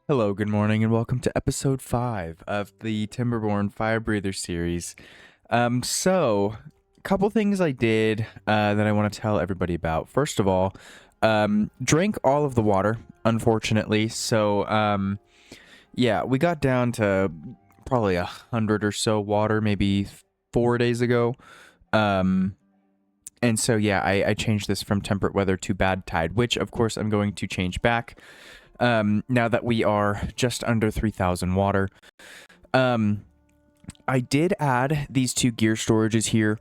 Hello, good morning, and welcome to episode 5 of the Timberborn Fire Breather series. A couple things I did that I want to tell everybody about. First of all, drank all of the water, unfortunately. Yeah, we got down to probably 100 or so water, maybe 4 days ago. Yeah, I changed this from temperate weather to bad tide, which of course I'm going to change back. Now that we are just under 3,000 water. I did add these two gear storages here,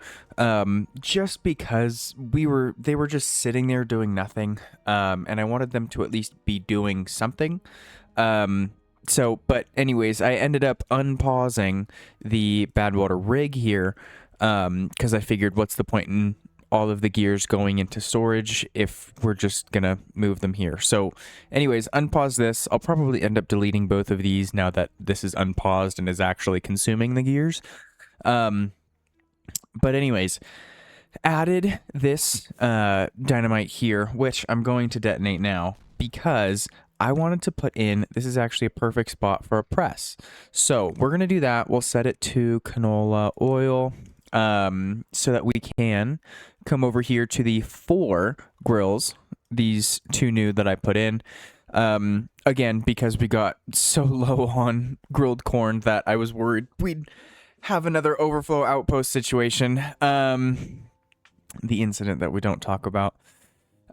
just because they were just sitting there doing nothing, and I wanted them to at least be doing something. But anyways, I ended up unpausing the Badwater rig here, because I figured what's the point in all of the gears going into storage if we're just gonna move them here. So anyways, unpause this. I'll probably end up deleting both of these now that this is unpaused and is actually consuming the gears. But anyways, added this dynamite here, which I'm going to detonate now because I wanted to put in, this is actually a perfect spot for a press. So we're going to do that. We'll set it to canola oil, so that we can come over here to the 4 grills, these 2 new that I put in. Again, because we got so low on grilled corn that I was worried we'd have another overflow outpost situation. The incident that we don't talk about.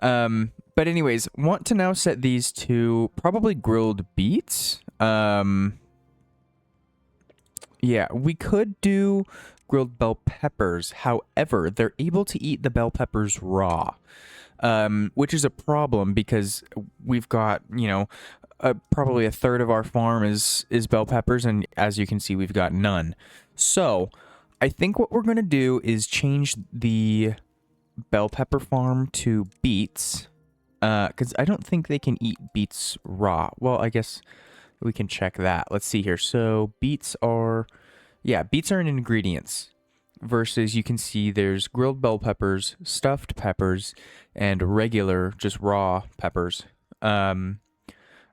But anyways, want to now set these to probably grilled beets. Yeah, we could do grilled bell peppers. However, they're able to eat the bell peppers raw, which is a problem because we've got, probably a third of our farm is bell peppers, and as you can see, we've got none. So I think what we're going to do is change the bell pepper farm to beets, because I don't think they can eat beets raw. Well, I guess we can check that. Let's see here. So beets are in ingredients versus you can see there's grilled bell peppers, stuffed peppers, and regular just raw peppers,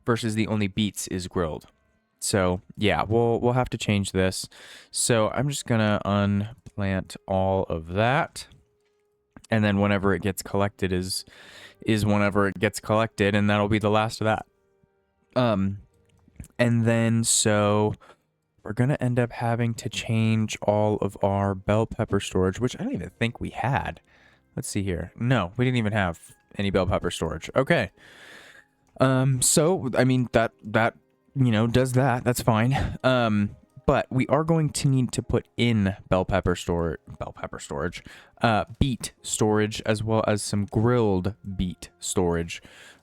versus the only beets is grilled. So yeah, we'll have to change this. So I'm just gonna unplant all of that. And then whenever it gets collected is whenever it gets collected, and that'll be the last of that. And then so we're going to end up having to change all of our bell pepper storage, which I don't even think we had. Let's see here. No, we didn't even have any bell pepper storage. Okay. So, I mean, that does that. That's fine. But we are going to need to put in beet storage, as well as some grilled beet storage.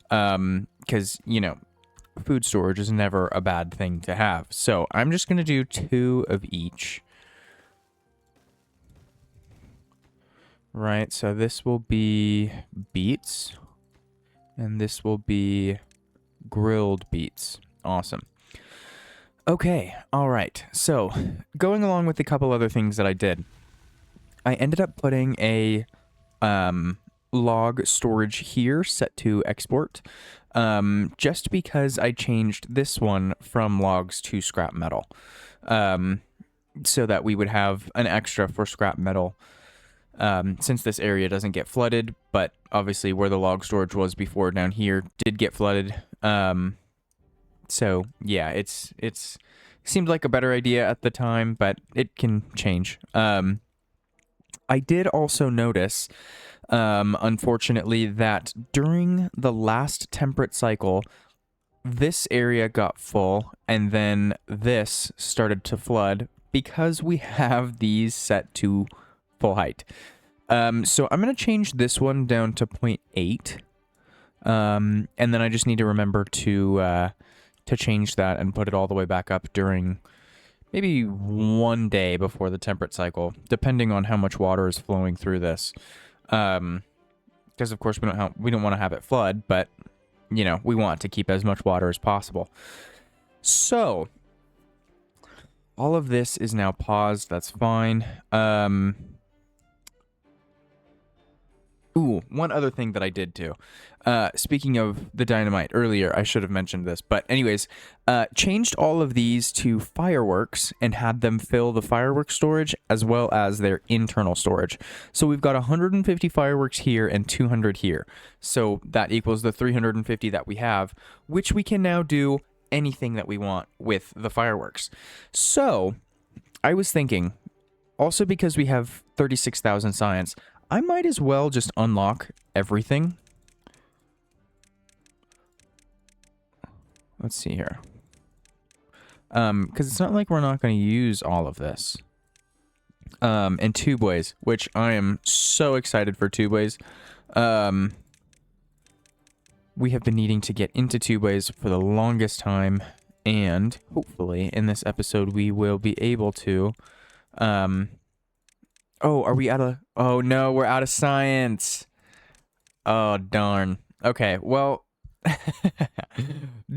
Because, food storage is never a bad thing to have. So I'm just going to do 2 of each. Right, so this will be beets, and this will be grilled beets. Awesome. Okay, all right. So going along with a couple other things that I did, I ended up putting a log storage here set to export, just because I changed this one from logs to scrap metal, so that we would have an extra for scrap metal, since this area doesn't get flooded, but obviously where the log storage was before down here did get flooded. So yeah, it's seemed like a better idea at the time, but it can change. I did also notice, unfortunately, that during the last temperate cycle, this area got full, and then this started to flood because we have these set to full height. So I'm going to change this one down to 0.8, and then I just need to remember to change that and put it all the way back up during maybe 1 day before the temperate cycle, depending on how much water is flowing through this. Because of course we don't want to have it flood, but we want to keep as much water as possible. So all of this is now paused. That's fine. Oh, one other thing that I did too. Speaking of the dynamite earlier, I should have mentioned this, but anyways, changed all of these to fireworks and had them fill the fireworks storage as well as their internal storage. So we've got 150 fireworks here and 200 here. So that equals the 350 that we have, which we can now do anything that we want with the fireworks. So I was thinking, also because we have 36,000 science, I might as well just unlock everything. Let's see here. Because it's not like we're not going to use all of this. And tubeways, which I am so excited for tubeways. We have been needing to get into tubeways for the longest time, and hopefully in this episode we will be able to. Oh, are we out of... Oh, no, we're out of science. Oh, darn. Okay, well...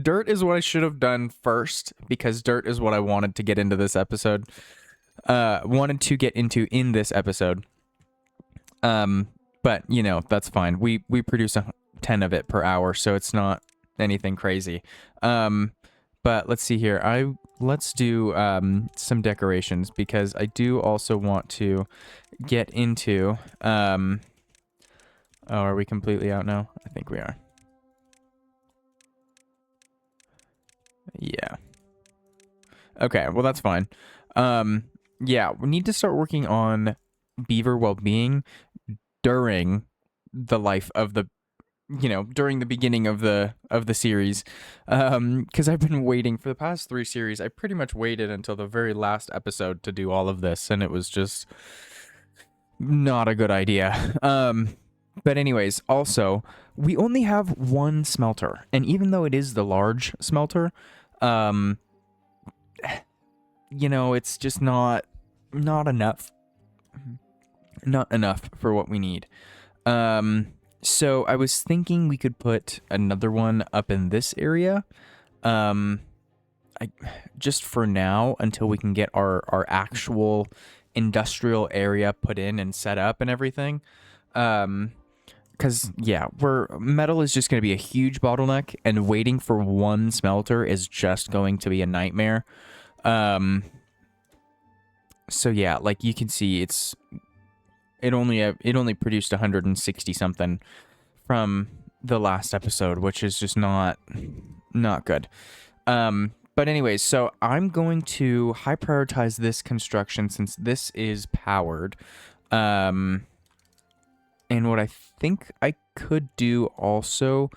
Dirt is what I should have done first, because dirt is what I wanted to get into this episode. Wanted to get into in this episode. But, you know, that's fine. We produce 10 of it per hour, so it's not anything crazy. But let's see here. Let's do some decorations, because I do also want to get into... Oh, are we completely out now? I think we are. Yeah. Okay, well, that's fine. Yeah, we need to start working on beaver well-being during the life of the... You know, during the beginning of the series, because I've been waiting for the past 3 series. I pretty much waited until the very last episode to do all of this, and it was just not a good idea. But anyways, also, we only have 1 smelter, and even though it is the large smelter, you know, it's just not enough. Not enough for what we need. So I was thinking we could put another one up in this area, just for now, until we can get our actual industrial area put in and set up and everything. Because, yeah, metal is just going to be a huge bottleneck, and waiting for 1 smelter is just going to be a nightmare. So yeah, like you can see, it only produced 160 something from the last episode, which is just not good. But anyways, so I'm going to high prioritize this construction since this is powered. And what I think I could do also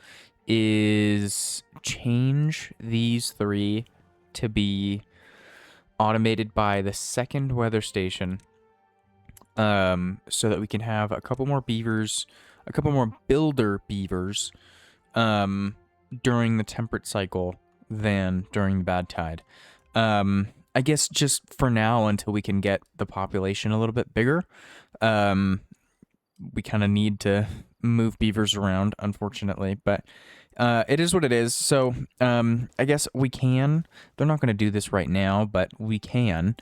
is change these 3 to be automated by the 2nd weather station. So that we can have a couple more beavers, a couple more builder beavers, during the temperate cycle than during the bad tide. I guess just for now, until we can get the population a little bit bigger, we kind of need to move beavers around, unfortunately, but it is what it is. So I guess we can, they're not going to do this right now, but we can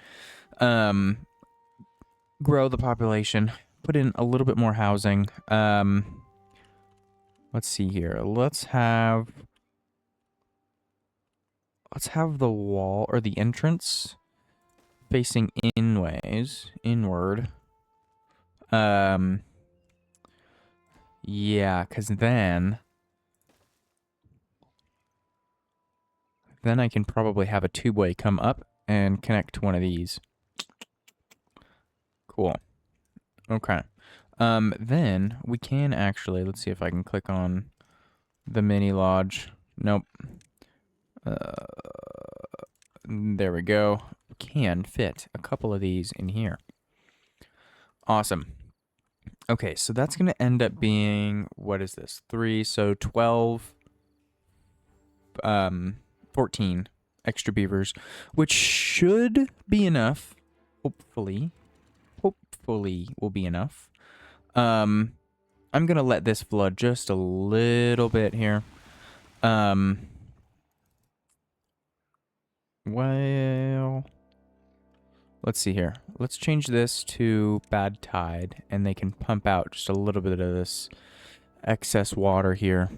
grow the population, put in a little bit more housing. Let's see here. Let's have the wall or the entrance facing inward. Yeah, because then I can probably have a tubeway come up and connect to one of these. Cool. Okay. Then we can actually, let's see if I can click on the mini lodge. Nope. There we go. Can fit a couple of these in here. Awesome. Okay, so that's going to end up being, what is this? 3, so 12, 14 extra beavers, which should be enough, hopefully will be enough. I'm going to let this flood just a little bit here. Well, let's see here. Let's change this to bad tide, and they can pump out just a little bit of this excess water here.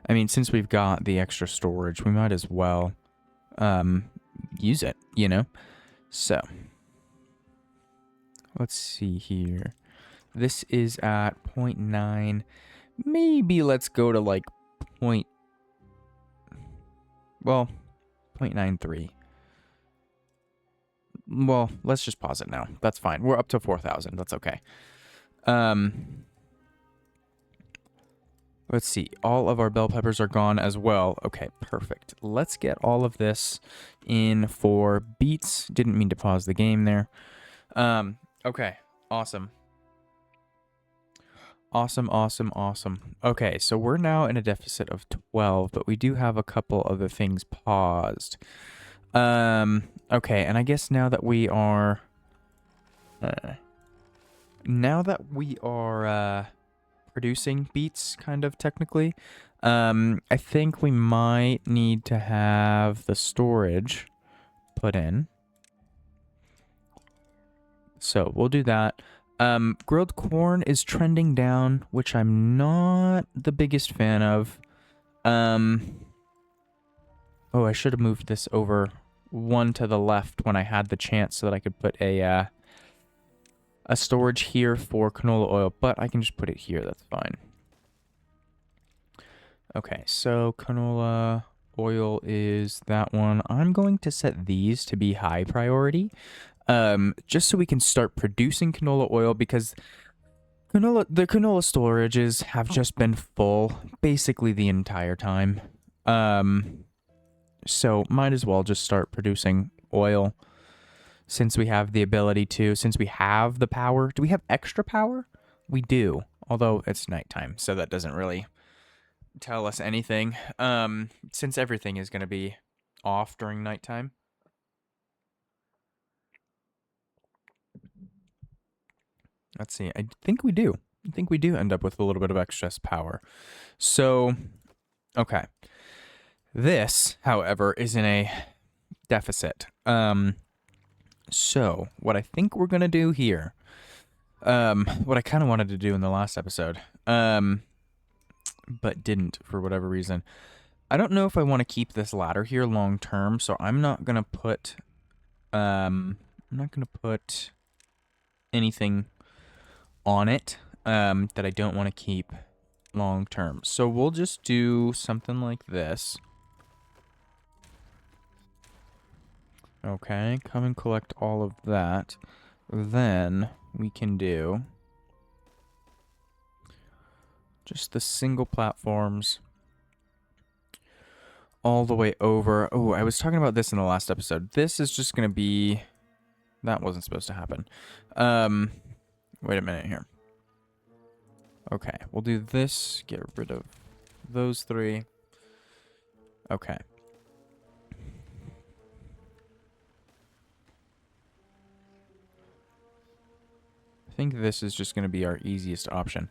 I mean, since we've got the extra storage, we might as well use it, you know? So, let's see here. This is at 0.9. Maybe let's go to like well, 0.93. Well, let's just pause it now. That's fine. We're up to 4,000. That's okay. Let's see. All of our bell peppers are gone as well. Okay, perfect. Let's get all of this in for beets. Didn't mean to pause the game there. Okay, awesome. Awesome. Okay, so we're now in a deficit of 12, but we do have a couple other things paused. Okay, and I guess now that we are... producing beets, kind of, technically, I think we might need to have the storage put in. So we'll do that. Grilled corn is trending down, which I'm not the biggest fan of. Oh, I should have moved this over one to the left when I had the chance so that I could put a storage here for canola oil, but I can just put it here. That's fine. Okay, so canola oil is that one. I'm going to set these to be high priority. Just so we can start producing canola oil, because the canola storages have just been full basically the entire time. So might as well just start producing oil since we have the ability to, since we have the power. Do we have extra power? We do, although it's nighttime, so that doesn't really tell us anything. Since everything is going to be off during nighttime. Let's see. I think we do. I think we do end up with a little bit of excess power. So, okay. This, however, is in a deficit. So, what I think we're going to do here, what I kind of wanted to do in the last episode, but didn't for whatever reason. I don't know if I want to keep this ladder here long term, so I'm not going to put, anything on it that I don't want to keep long term. So we'll just do something like this. Okay, come and collect all of that. Then we can do just the single platforms all the way over. Oh, I was talking about this in the last episode. This is just going to be... That wasn't supposed to happen. Wait a minute here. Okay, we'll do this. Get rid of those three. Okay. I think this is just going to be our easiest option.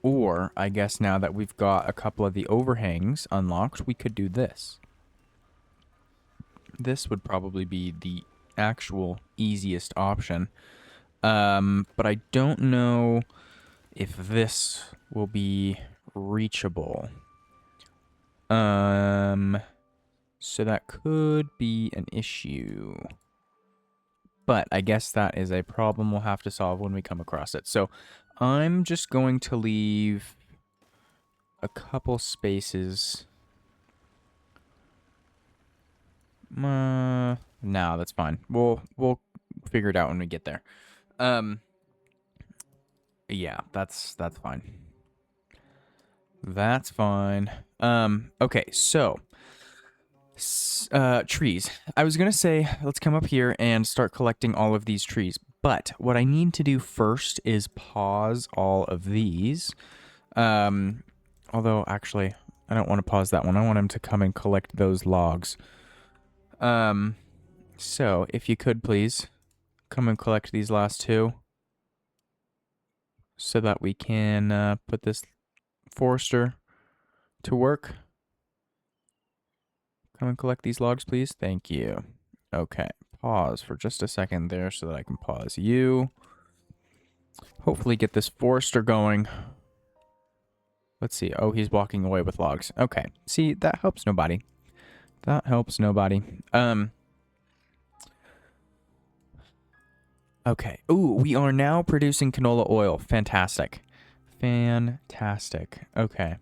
Or, I guess now that we've got a couple of the overhangs unlocked, we could do this. This would probably be the actual easiest option. But I don't know if this will be reachable. So that could be an issue. But I guess that is a problem we'll have to solve when we come across it. So I'm just going to leave a couple spaces. No, that's fine. We'll figure it out when we get there. Yeah, that's fine. That's fine. Okay, so trees. I was gonna say let's come up here and start collecting all of these trees, but what I need to do first is pause all of these. Although actually I don't want to pause that one. I want him to come and collect those logs. So if you could please come and collect these last two so that we can put this forester to work. Come and collect these logs, please. Thank you. Okay, pause for just a second there so that I can pause you. hopefully get this forester going. Let's see. Oh, he's walking away with logs. Okay. See, that helps nobody. That helps nobody. Okay. Ooh, we are now producing canola oil. Fantastic. Fantastic. Okay.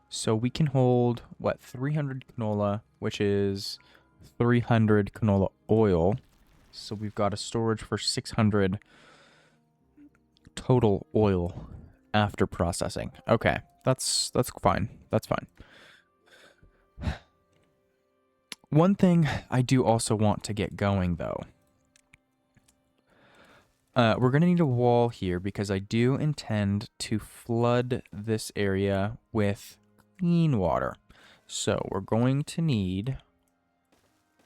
So we can hold, what, 300 canola, which is 300 canola oil. So we've got a storage for 600 total oil after processing. Okay, that's fine. That's fine. One thing I do also want to get going, though. We're going to need a wall here because I do intend to flood this area with clean water. So we're going to need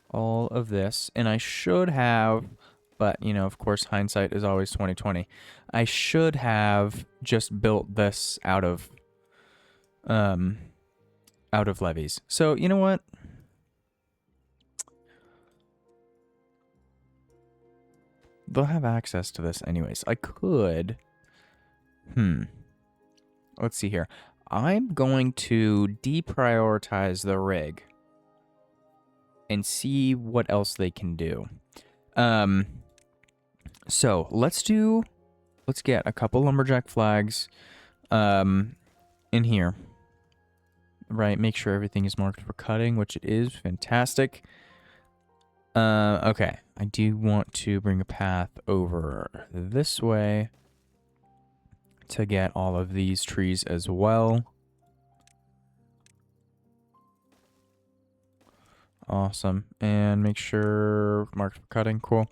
all of this, and I should have, but you know, of course, hindsight is always 20/20. I should have just built this out of levees. So you know what? They'll have access to this anyways. I could. Let's see here. I'm going to deprioritize the rig and see what else they can do. So let's get a couple lumberjack flags in here. Right, make sure everything is marked for cutting, which it is. Fantastic. Okay, I do want to bring a path over this way to get all of these trees as well. Awesome. And make sure marked for cutting. Cool.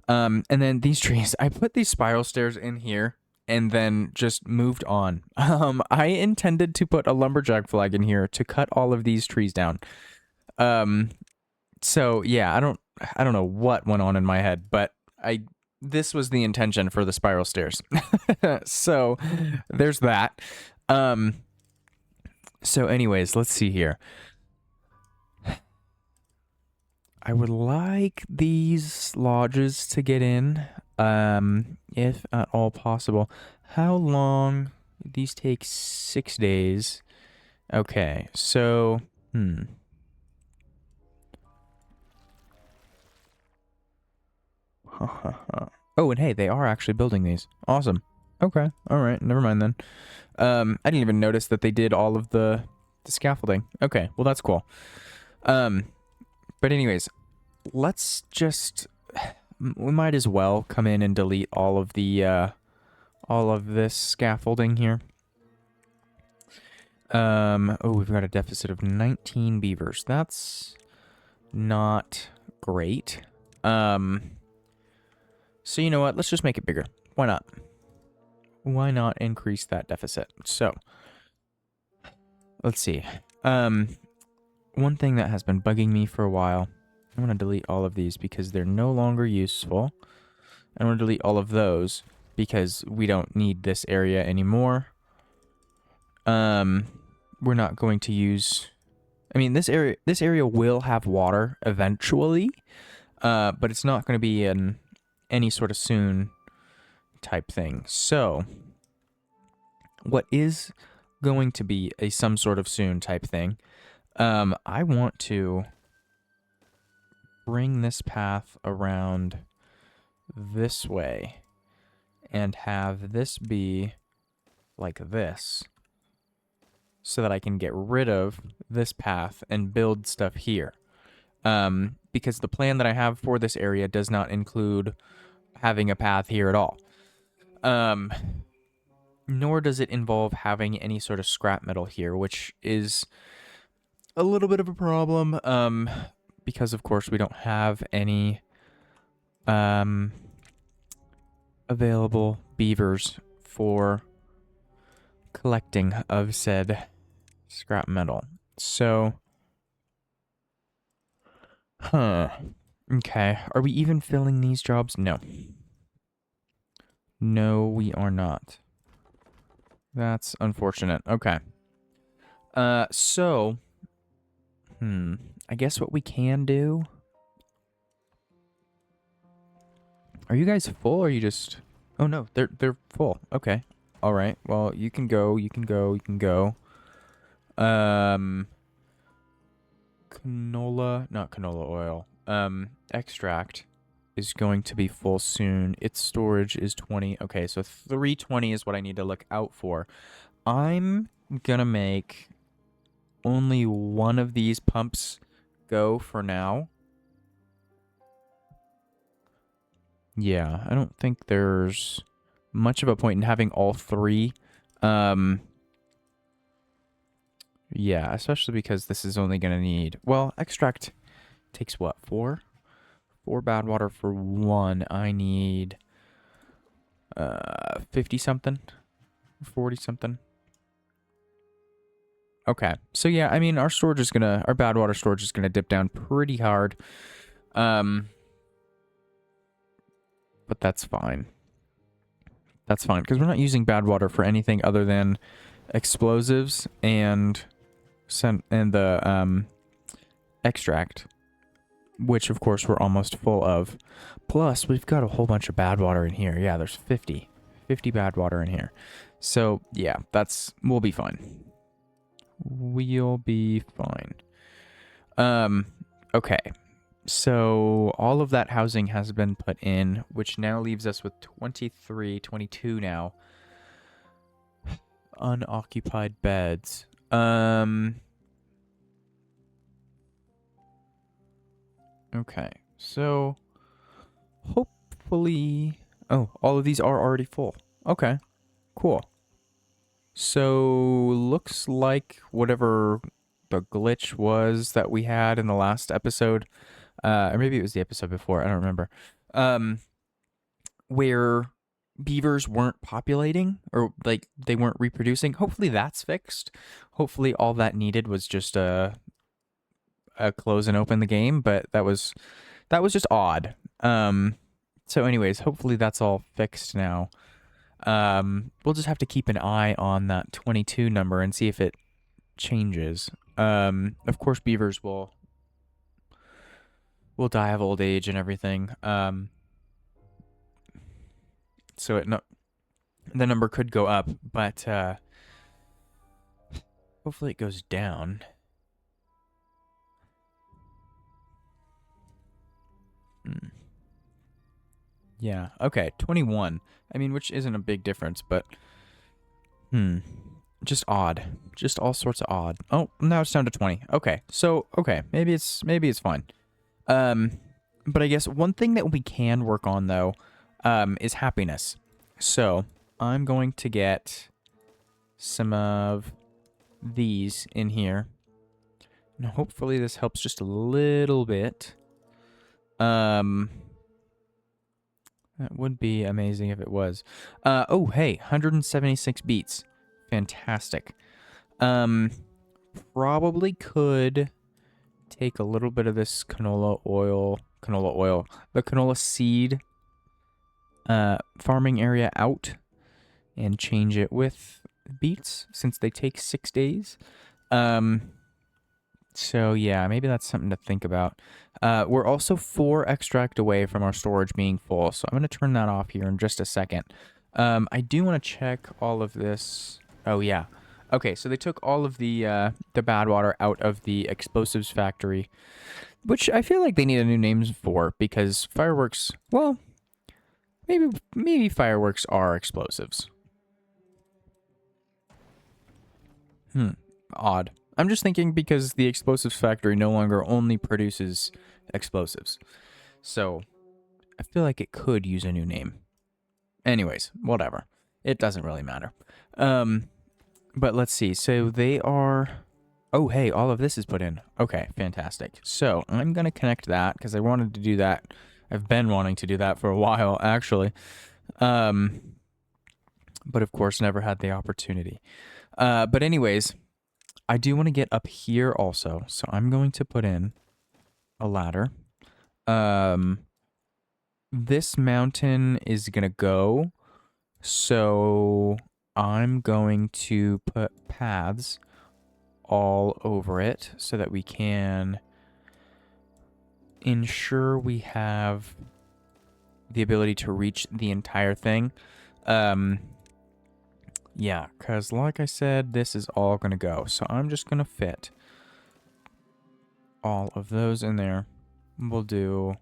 And then these trees, I put these spiral stairs in here and then just moved on. I intended to put a lumberjack flag in here to cut all of these trees down. So yeah, I don't know what went on in my head, but this was the intention for the spiral stairs. So there's that. So anyways, let's see here. I would like these lodges to get in, if at all possible. How long? These take 6 days. Okay, so, Oh, and hey, they are actually building these. Awesome. Okay, alright, never mind then. I didn't even notice that they did all of the scaffolding. Okay, well that's cool. But anyways, let's just, we might as well come in and delete all of this scaffolding here. Oh, we've got a deficit of 19 beavers. That's not great. So you know what? Let's just make it bigger. Why not? Why not increase that deficit? So, let's see. One thing that has been bugging me for a while, I'm going to delete all of these because they're no longer useful. I'm going to delete all of those because we don't need this area anymore. We're not going to use, I mean, this area will have water eventually, but it's not going to be in any sort of soon type thing. So, what is going to be a some sort of soon type thing, I want to bring this path around this way and have this be like this so that I can get rid of this path and build stuff here. Because the plan that I have for this area does not include having a path here at all. Nor does it involve having any sort of scrap metal here, which is a little bit of a problem, because of course we don't have any available beavers for collecting of said scrap metal. So, okay, are we even filling these jobs? No. No, we are not. That's unfortunate. Okay. So, I guess what we can do... Are you guys full, or are you just... Oh no, they're full. Okay. All right. Well, you can go. You can go. You can go. Um, not canola oil. Extract is going to be full soon. Its storage is 20. Okay, so 320 is what I need to look out for. I'm gonna make only one of these pumps go for now. Yeah, I don't think there's much of a point in having all three. Yeah, especially because this is only going to need... Well, extract takes what? 4? 4 bad water for 1. I need 50-something? 40-something? Okay. So yeah, I mean, our storage is going to... Our bad water storage is going to dip down pretty hard. But that's fine. That's fine, because we're not using bad water for anything other than explosives and the extract, which of course we're almost full of. Plus, we've got a whole bunch of bad water in here. Yeah, there's 50 bad water in here. So yeah, we'll be fine. We'll be fine. Okay. So all of that housing has been put in, which now leaves us with 22 now unoccupied beds. Okay. So hopefully, oh, all of these are already full. Okay. Cool. So looks like whatever the glitch was that we had in the last episode, or maybe it was the episode before, I don't remember, where beavers weren't populating, or like they weren't reproducing. Hopefully that's fixed. Hopefully all that needed was just a close and open the game, but that was just odd. So anyways, hopefully that's all fixed now. We'll just have to keep an eye on that 22 number and see if it changes. Of course beavers will die of old age and everything. So the number could go up, but hopefully it goes down. Yeah, okay, 21. I mean, which isn't a big difference, but just odd. Just all sorts of odd. Oh, now it's down to 20. Okay. So, okay, maybe it's fine. But I guess one thing that we can work on though is happiness. So, I'm going to get some of these in here. And hopefully this helps just a little bit. That would be amazing if it was. Oh, hey, 176 beats. Fantastic. Probably could take a little bit of this canola oil, the canola seed farming area out and change it with beets since they take 6 days. So yeah, maybe that's something to think about. We're also 4 extract away from our storage being full, so I'm going to turn that off here in just a second. I do want to check all of this. Oh yeah. Okay, so they took all of the bad water out of the explosives factory, which I feel like they need a new name for, because fireworks, well, maybe fireworks are explosives. Odd. I'm just thinking because the explosives factory no longer only produces explosives. So I feel like it could use a new name. Anyways, whatever. It doesn't really matter. But let's see. So they are... Oh, hey, all of this is put in. Okay, fantastic. So I'm going to connect that because I wanted to do that. I've been wanting to do that for a while, actually. But of course, never had the opportunity. But anyways, I do want to get up here also. So I'm going to put in a ladder. This mountain is going to go. So I'm going to put paths all over it so that we can ensure we have the ability to reach the entire thing. Yeah, because like I said, this is all going to go. So I'm just going to fit all of those in there. We'll do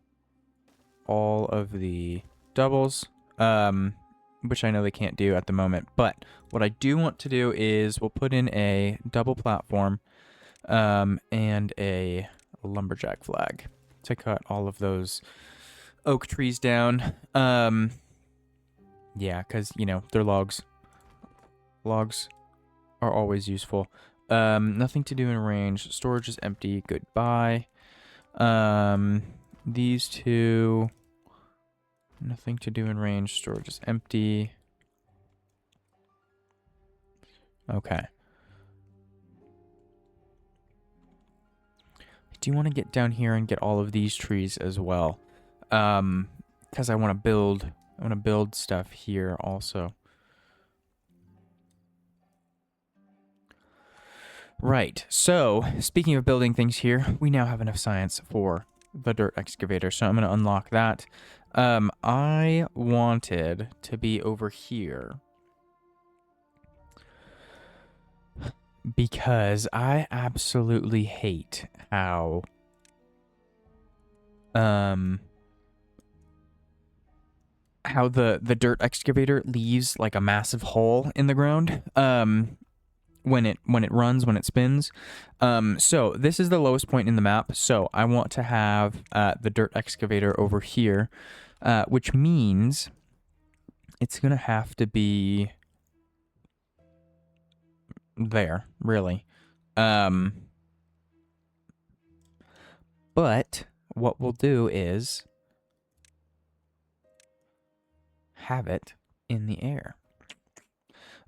all of the doubles, which I know they can't do at the moment. But what I do want to do is we'll put in a double platform and a lumberjack flag to cut all of those oak trees down. Yeah, because, you know, they're logs. Logs are always useful. Nothing to do in range. Storage is empty. Goodbye. These two, nothing to do in range. Storage is empty. Okay. I do want to get down here and get all of these trees as well. Because I want to build stuff here also. Right, so speaking of building things here, we now have enough science for the dirt excavator, so I'm going to unlock that. I wanted to be over here because I absolutely hate how the dirt excavator leaves like a massive hole in the ground. When it runs, when it spins. So this is the lowest point in the map. So I want to have the dirt excavator over here, which means it's going to have to be there, really. But what we'll do is have it in the air.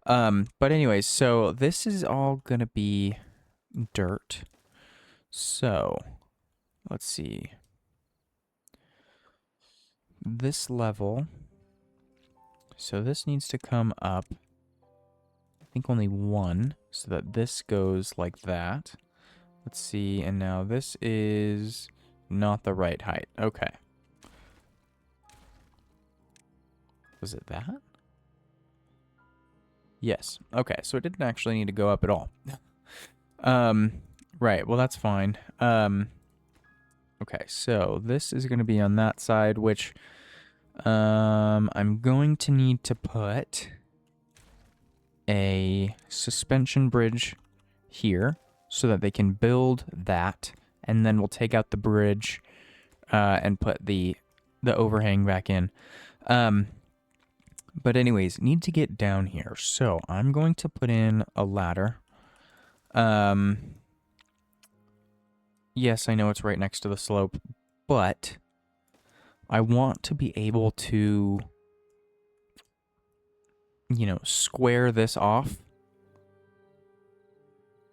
But anyways, so this is all gonna be dirt. So let's see. This level. So this needs to come up. I think only one, so that this goes like that. Let's see, and now this is not the right height. Okay. Was it that? Yes. Okay, so it didn't actually need to go up at all. Right, well that's fine. Okay, so this is going to be on that side, which I'm going to need to put a suspension bridge here so that they can build that, and then we'll take out the bridge and put the overhang back in. But anyways, need to get down here. So I'm going to put in a ladder. Yes, I know it's right next to the slope, but I want to be able to, you know, square this off.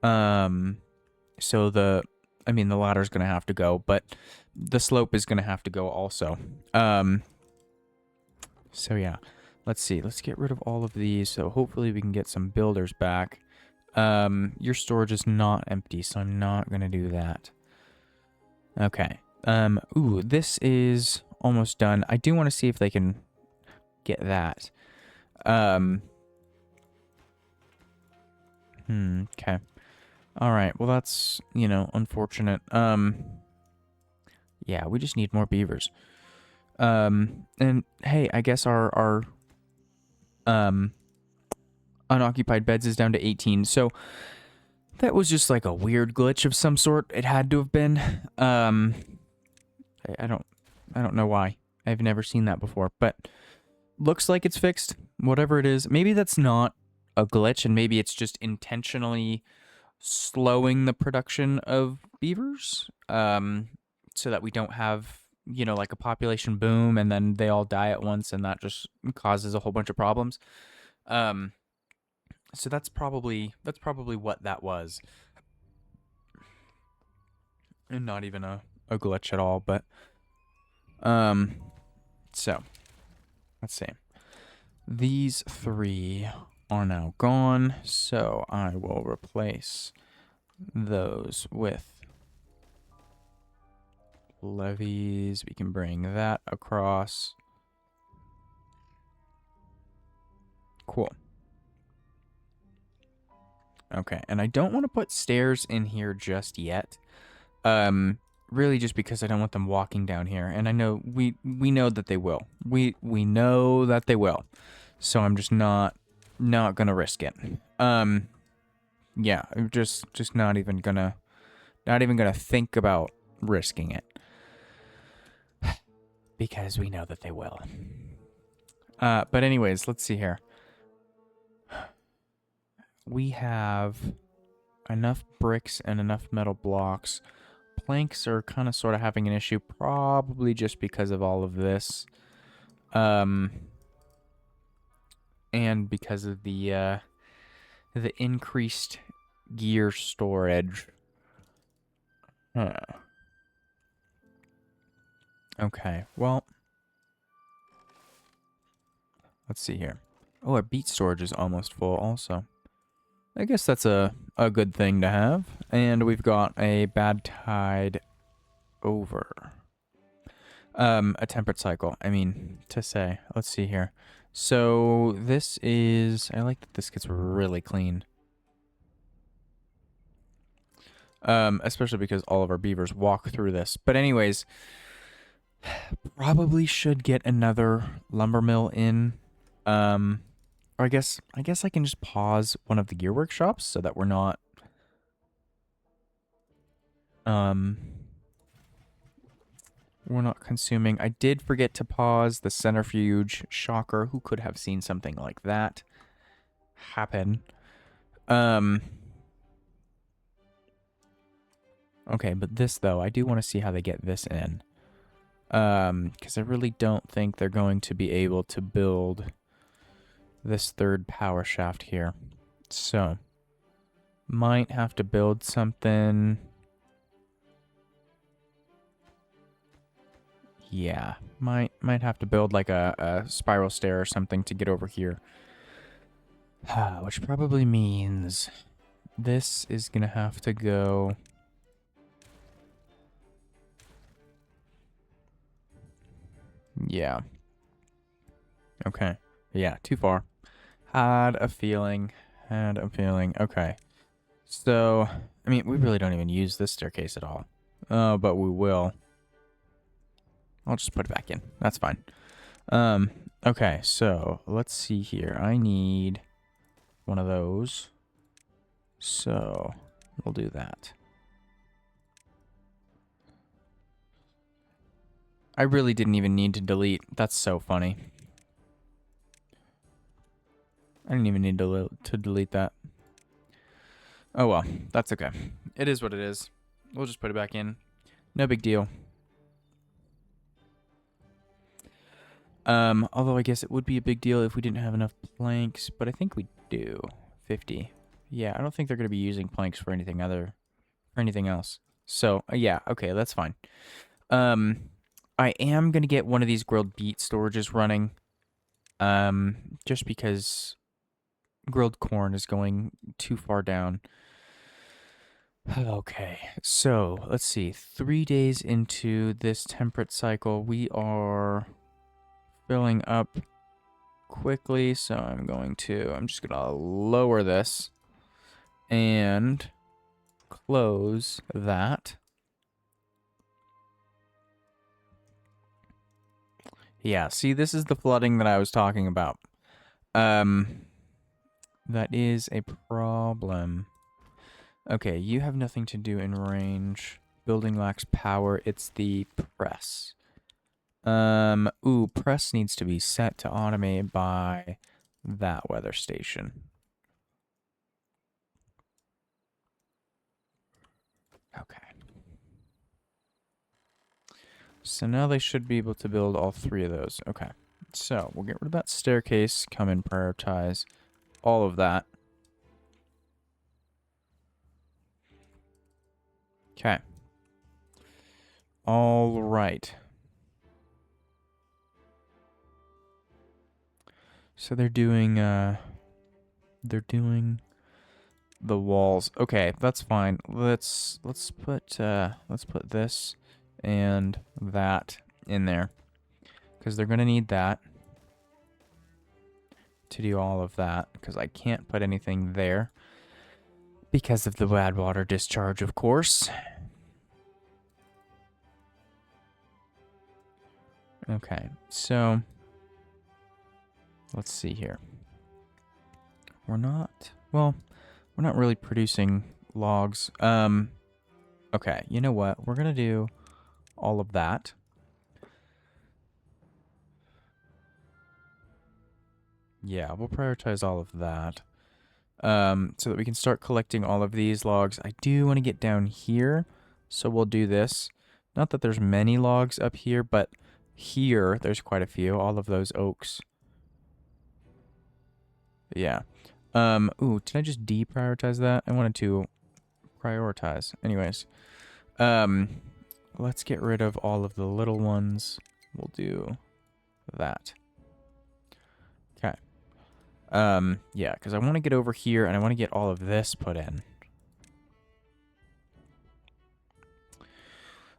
So the ladder's going to have to go, but the slope is going to have to go also. So yeah. Let's see. Let's get rid of all of these. So hopefully we can get some builders back. Your storage is not empty, so I'm not going to do that. Okay. Ooh, this is almost done. I do want to see if they can get that. Okay. All right. Well, that's, you know, unfortunate. Yeah, we just need more beavers. And hey, I guess our unoccupied beds is down to 18. So that was just like a weird glitch of some sort. It had to have been. I don't know why. I've never seen that before, but looks like it's fixed. Whatever it is, maybe that's not a glitch, and maybe it's just intentionally slowing the production of beavers, so that we don't have, you know, like a population boom and then they all die at once, and that just causes a whole bunch of problems. So that's probably what that was, and not even a glitch at all. But so let's see. These three are now gone, so I will replace those with levees. We can bring that across. Cool. Okay, and I don't want to put stairs in here just yet. Really just because I don't want them walking down here, and I know we know that they will. We know that they will. So I'm just not gonna risk it. Yeah, I'm just not even gonna think about risking it. Because we know that they will. But anyways, let's see here. We have enough bricks and enough metal blocks. Planks are kind of sort of having an issue, probably just because of all of this. And because of the increased gear storage. Huh. Okay, well, let's see here. Oh, our beet storage is almost full also. I guess that's a good thing to have. And we've got a bad tide over. A temperate cycle, I mean, to say. Let's see here. So this is... I like that this gets really clean. Especially because all of our beavers walk through this. But anyways, probably should get another lumber mill in. Or I guess I can just pause one of the gear workshops so that we're not consuming. I did forget to pause the centrifuge. Shocker. Who could have seen something like that happen? Okay, but this though, I do want to see how they get this in. Because I really don't think they're going to be able to build this third power shaft here. So, might have to build something. Yeah, might have to build like a spiral stair or something to get over here. Which probably means this is gonna have to go... Yeah. Okay. Yeah, too far. Had a feeling. Okay. So, I mean, we really don't even use this staircase at all. Oh, but we will. I'll just put it back in. That's fine. Okay, so let's see here. I need one of those. So, we'll do that. I really didn't even need to delete. That's so funny. I didn't even need to delete that. Oh well, that's okay. It is what it is. We'll just put it back in. No big deal. Although I guess it would be a big deal if we didn't have enough planks, but I think we do. 50. Yeah, I don't think they're going to be using planks for anything else. So, yeah, okay, that's fine. I am going to get one of these grilled beet storages running. Just because grilled corn is going too far down. Okay, so let's see. 3 days into this temperate cycle, we are filling up quickly. So I'm just gonna lower this and close that. Yeah, see, this is the flooding that I was talking about. That is a problem. Okay, you have nothing to do in range. Building lacks power. It's the press. Ooh, press needs to be set to automate by that weather station. Okay. So now they should be able to build all 3 of those. Okay. So we'll get rid of that staircase. Come and prioritize all of that. Okay. All right. So they're doing the walls. Okay, that's fine. Let's put this and that in there, because they're gonna need that to do all of that because I can't put anything there because of the bad water discharge, of course. Okay, so let's see here. We're not really producing logs. Okay, you know what? We're gonna do all of that. Yeah, we'll prioritize all of that. So that we can start collecting all of these logs. I do want to get down here, so we'll do this. Not that there's many logs up here, but here there's quite a few. All of those oaks. Yeah. Ooh, did I just deprioritize that? I wanted to prioritize. Anyways. Let's get rid of all of the little ones. We'll do that. Okay. Yeah, because I want to get over here and I want to get all of this put in.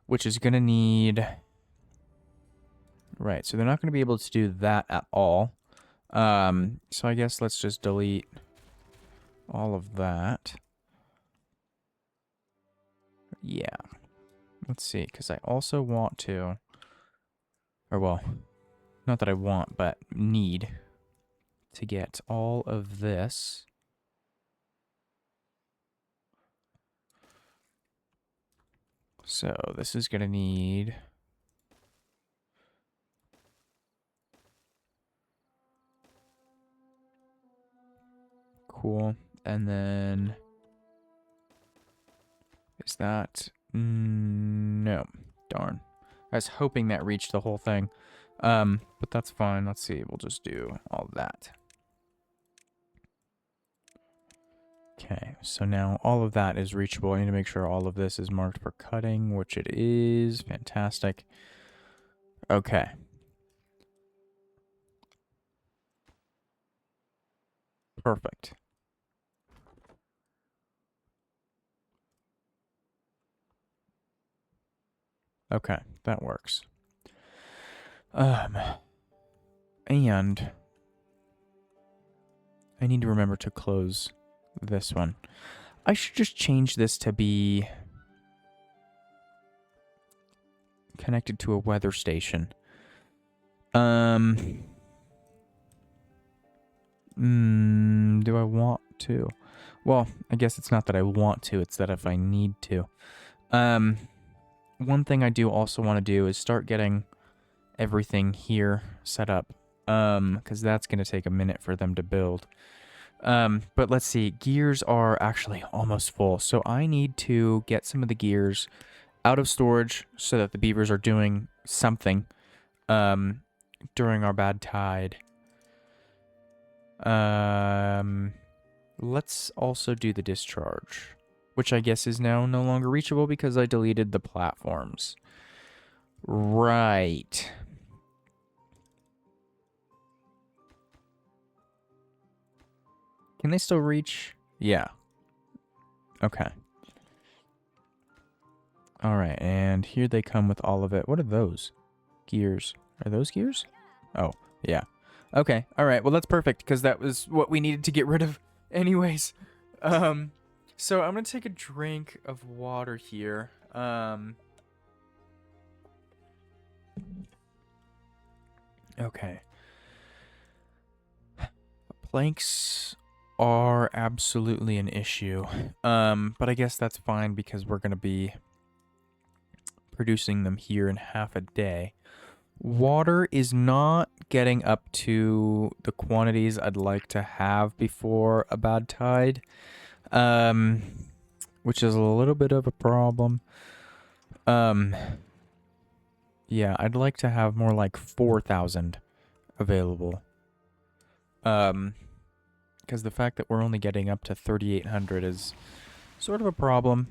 Which is going to need... Right, so they're not going to be able to do that at all. So I guess let's just delete all of that. Yeah. Let's see, because I also want to... Or, well, not that I want, but need to get all of this. So this is going to need... Cool. And then... Is that... No. Darn. I was hoping that reached the whole thing. But that's fine. Let's see. We'll just do all of that. Okay, so now all of that is reachable. I need to make sure all of this is marked for cutting, which it is. Fantastic. Okay. Perfect. Okay, that works. And I need to remember to close this one. I should just change this to be connected to a weather station. Do I want to? Well, I guess it's not that I want to, it's that if I need to. One thing I do also want to do is start getting everything here set up. Because that's going to take a minute for them to build. But let's see, gears are actually almost full. So I need to get some of the gears out of storage so that the beavers are doing something, during our bad tide. Let's also do the discharge, which I guess is now no longer reachable because I deleted the platforms. Right. Can they still reach? Yeah. Okay. Alright, and here they come with all of it. What are those? Gears. Are those gears? Oh, yeah. Okay, alright, well that's perfect, because that was what we needed to get rid of anyways. So I'm gonna take a drink of water here. Okay. Planks are absolutely an issue. But I guess that's fine because we're gonna be producing them here in half a day. Water is not getting up to the quantities I'd like to have before a bad tide, which is a little bit of a problem. Yeah, I'd like to have more like 4,000 available. Because the fact that we're only getting up to 3,800 is sort of a problem.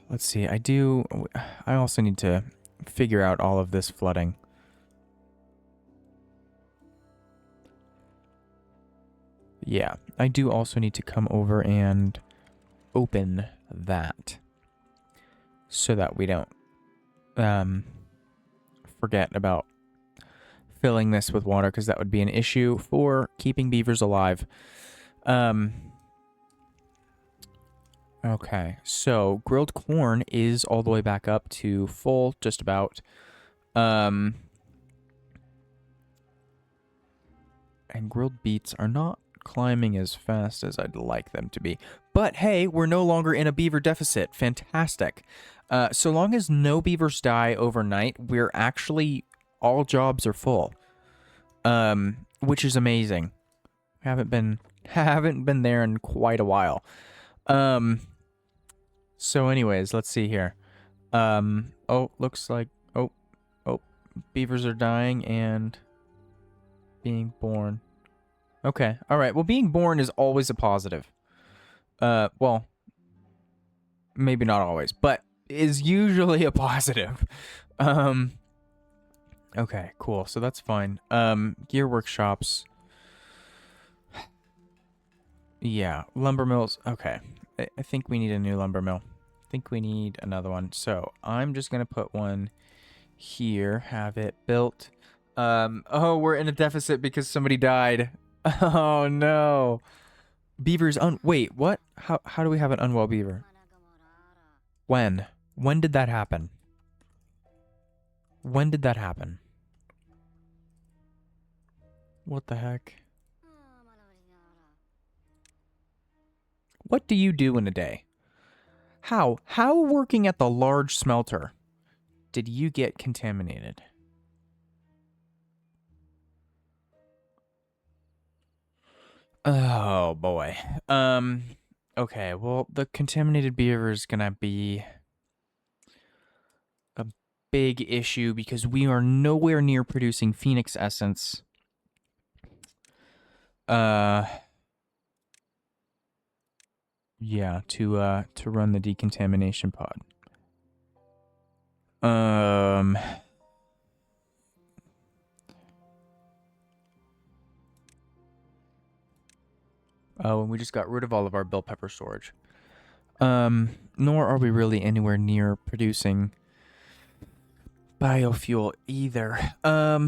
Let's see, I also need to figure out all of this flooding. Yeah, I do also need to come over and open that so that we don't forget about filling this with water because that would be an issue for keeping beavers alive. Okay, so grilled corn is all the way back up to full, just about. And grilled beets are not climbing as fast as I'd like them to be. But hey, we're no longer in a beaver deficit. Fantastic. So long as no beavers die overnight, we're actually, all jobs are full. Which is amazing. Haven't been there in quite a while. So anyways, let's see here. Oh, looks like, oh, beavers are dying and being born. Okay, all right. Well, being born is always a positive. Well, maybe not always, but is usually a positive. Okay, cool. So that's fine. Gear workshops. Yeah, lumber mills. Okay. I think we need a new lumber mill. I think we need another one. So I'm just going to put one here, have it built. Oh, we're in a deficit because somebody died. Oh, no. Beavers wait, what? How do we have an unwell beaver? When? When did that happen? When did that happen? What the heck? What do you do in a day? How working at the large smelter did you get contaminated? Oh boy. Okay, well, the contaminated beaver is gonna be a big issue because we are nowhere near producing Phoenix Essence. Yeah, to run the decontamination pod. Oh, and we just got rid of all of our bell pepper storage. Nor are we really anywhere near producing biofuel either. Oh,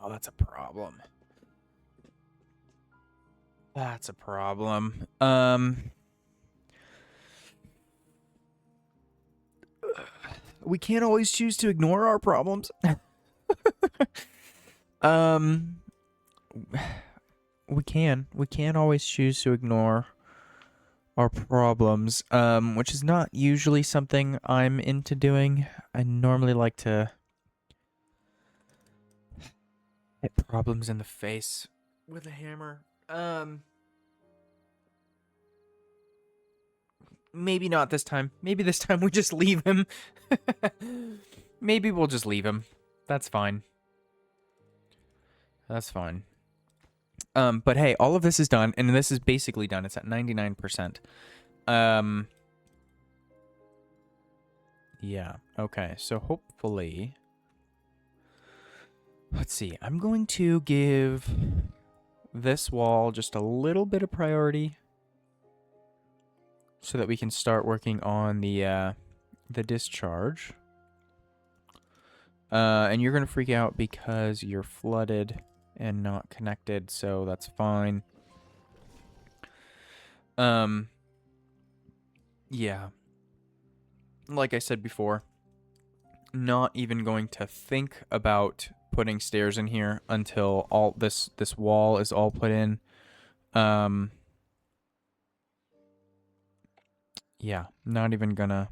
that's a problem. That's a problem. We can't always choose to ignore our problems. We can't always choose to ignore our problems, which is not usually something I'm into doing. I normally like to hit problems in the face with a hammer. Maybe not this time. Maybe this time we just leave him. Maybe we'll just leave him. That's fine. That's fine. But hey, all of this is done, and this is basically done. It's at 99%. Yeah, okay, so hopefully... Let's see, I'm going to give this wall just a little bit of priority so that we can start working on the discharge. And you're going to freak out because you're flooded and not connected, so that's fine. Yeah. Like I said before, not even going to think about putting stairs in here until all this wall is all put in. Yeah, not even gonna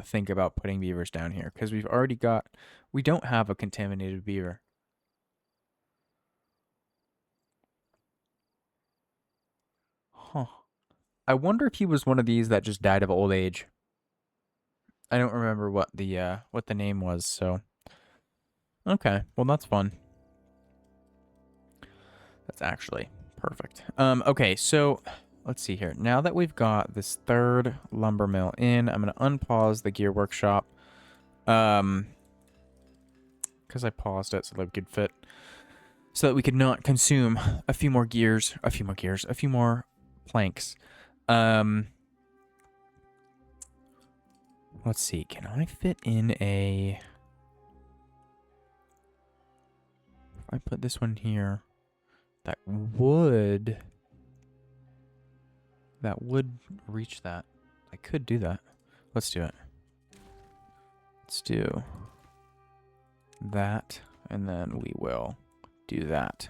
think about putting beavers down here because we don't have a contaminated beaver. Huh. I wonder if he was one of these that just died of old age. I don't remember what the name was, so. Okay, well that's fun. That's actually perfect. Okay, so let's see here. Now that we've got this third lumber mill in, I'm gonna unpause the gear workshop. Because I paused it so that we could fit. So that we could not consume a few more planks. Let's see, can I fit in a... I put this one here, that would reach that. I could do that. Let's do it. Let's do that, and then we will do that.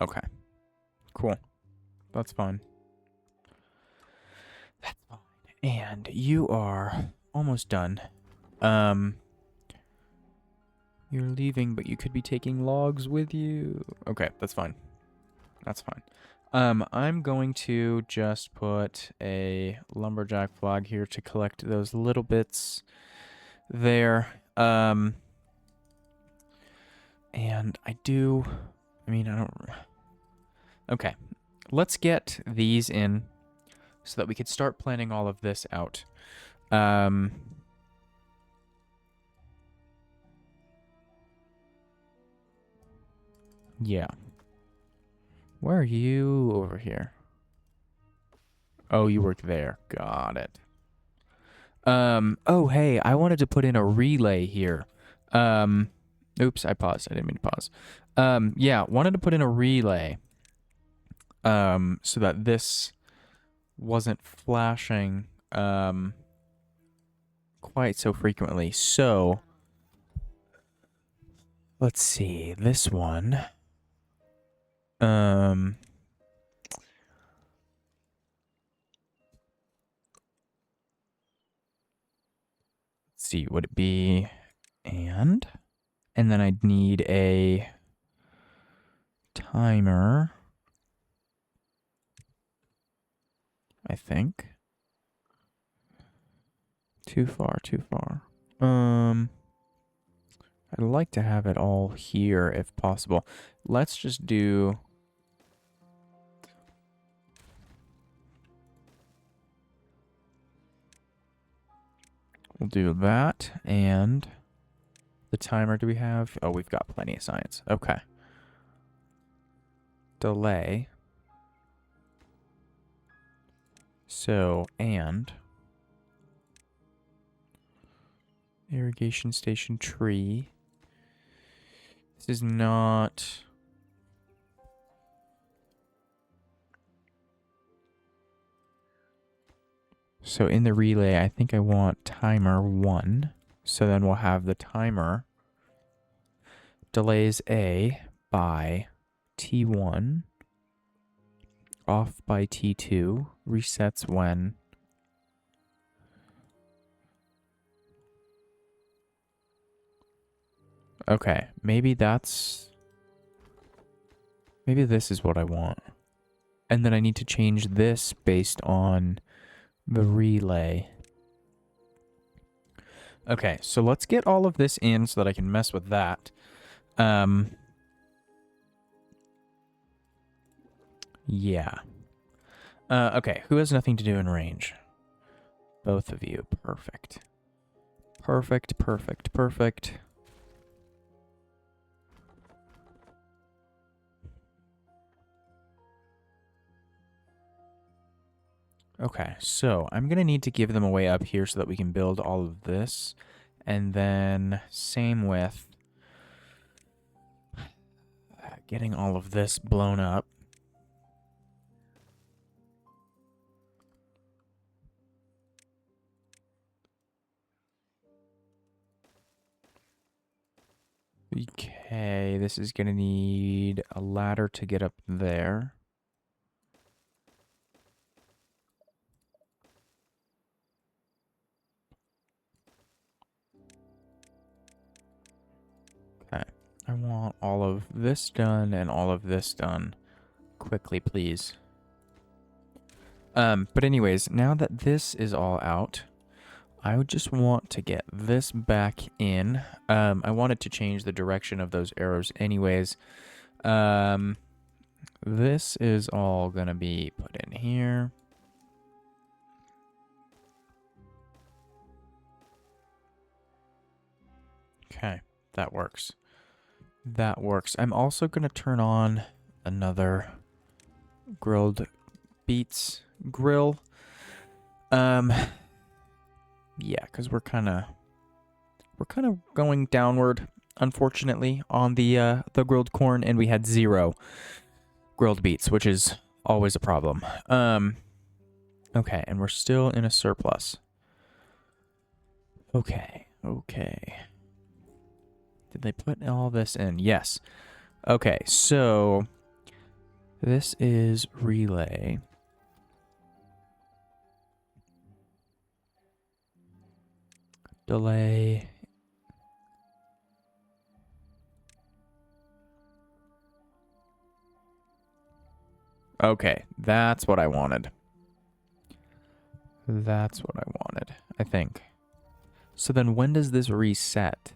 Okay. Cool. That's fine. That's fine. And you are almost done. You're leaving, but you could be taking logs with you. Okay, that's fine. That's fine. I'm going to just put a lumberjack flag here to collect those little bits there. And I don't... Okay, let's get these in so that we could start planning all of this out. Yeah. Where are you over here? Oh, you work there. Got it. Oh, hey, I wanted to put in a relay here. Oops, I paused. I didn't mean to pause. Yeah, wanted to put in a relay. So that this wasn't flashing, quite so frequently. So, let's see. This one. Let's see, would it be and then I'd need a timer, I think. Too far. I'd like to have it all here if possible. Let's just do... We'll do that, and the timer do we have? Oh, we've got plenty of science. Okay. Delay. So, and irrigation station tree. This is not... So in the relay, I think I want timer 1. So then we'll have the timer delays A by T1, off by T2, resets when... Okay, maybe this is what I want. And then I need to change this based on the relay. Okay, so let's get all of this in so that I can mess with that. Yeah. Okay, who has nothing to do in range? Both of you. Perfect. Perfect. Okay, so I'm going to need to give them a way up here so that we can build all of this. And then same with getting all of this blown up. Okay, this is going to need a ladder to get up there. Okay, I want all of this done and all of this done quickly, please. But anyways, now that this is all out, I would just want to get this back in. I wanted to change the direction of those arrows anyways. This is all going to be put in here. Okay, that works. That works. I'm also going to turn on another grilled beets grill. Yeah, because we're kind of we're kind of going downward, unfortunately, on the grilled corn, and we had 0 grilled beets, which is always a problem. Okay, and we're still in a surplus. Okay. Did they put all this in? Yes. Okay, so this is relay. Delay. Okay, that's what I wanted. That's what I wanted, I think. So then when does this reset?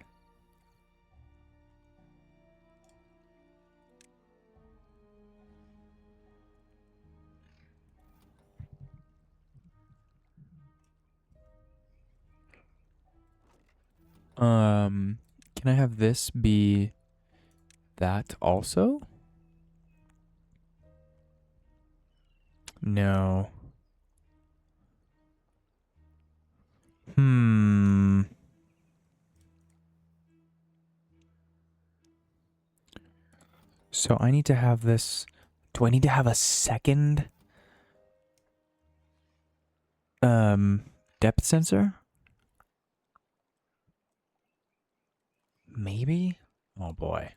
Can I have this be that also? No. So I need to have this. Do I need to have a second depth sensor? Maybe? Oh boy.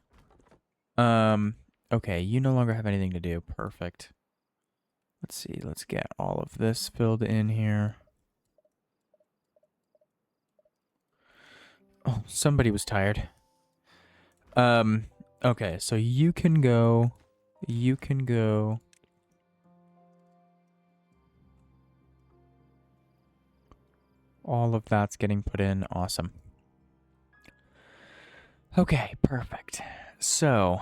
Okay, you no longer have anything to do. Perfect. Let's see, let's get all of this filled in here. Oh, somebody was tired. Okay, so you can go. You can go. All of that's getting put in. Awesome. Okay, perfect. So,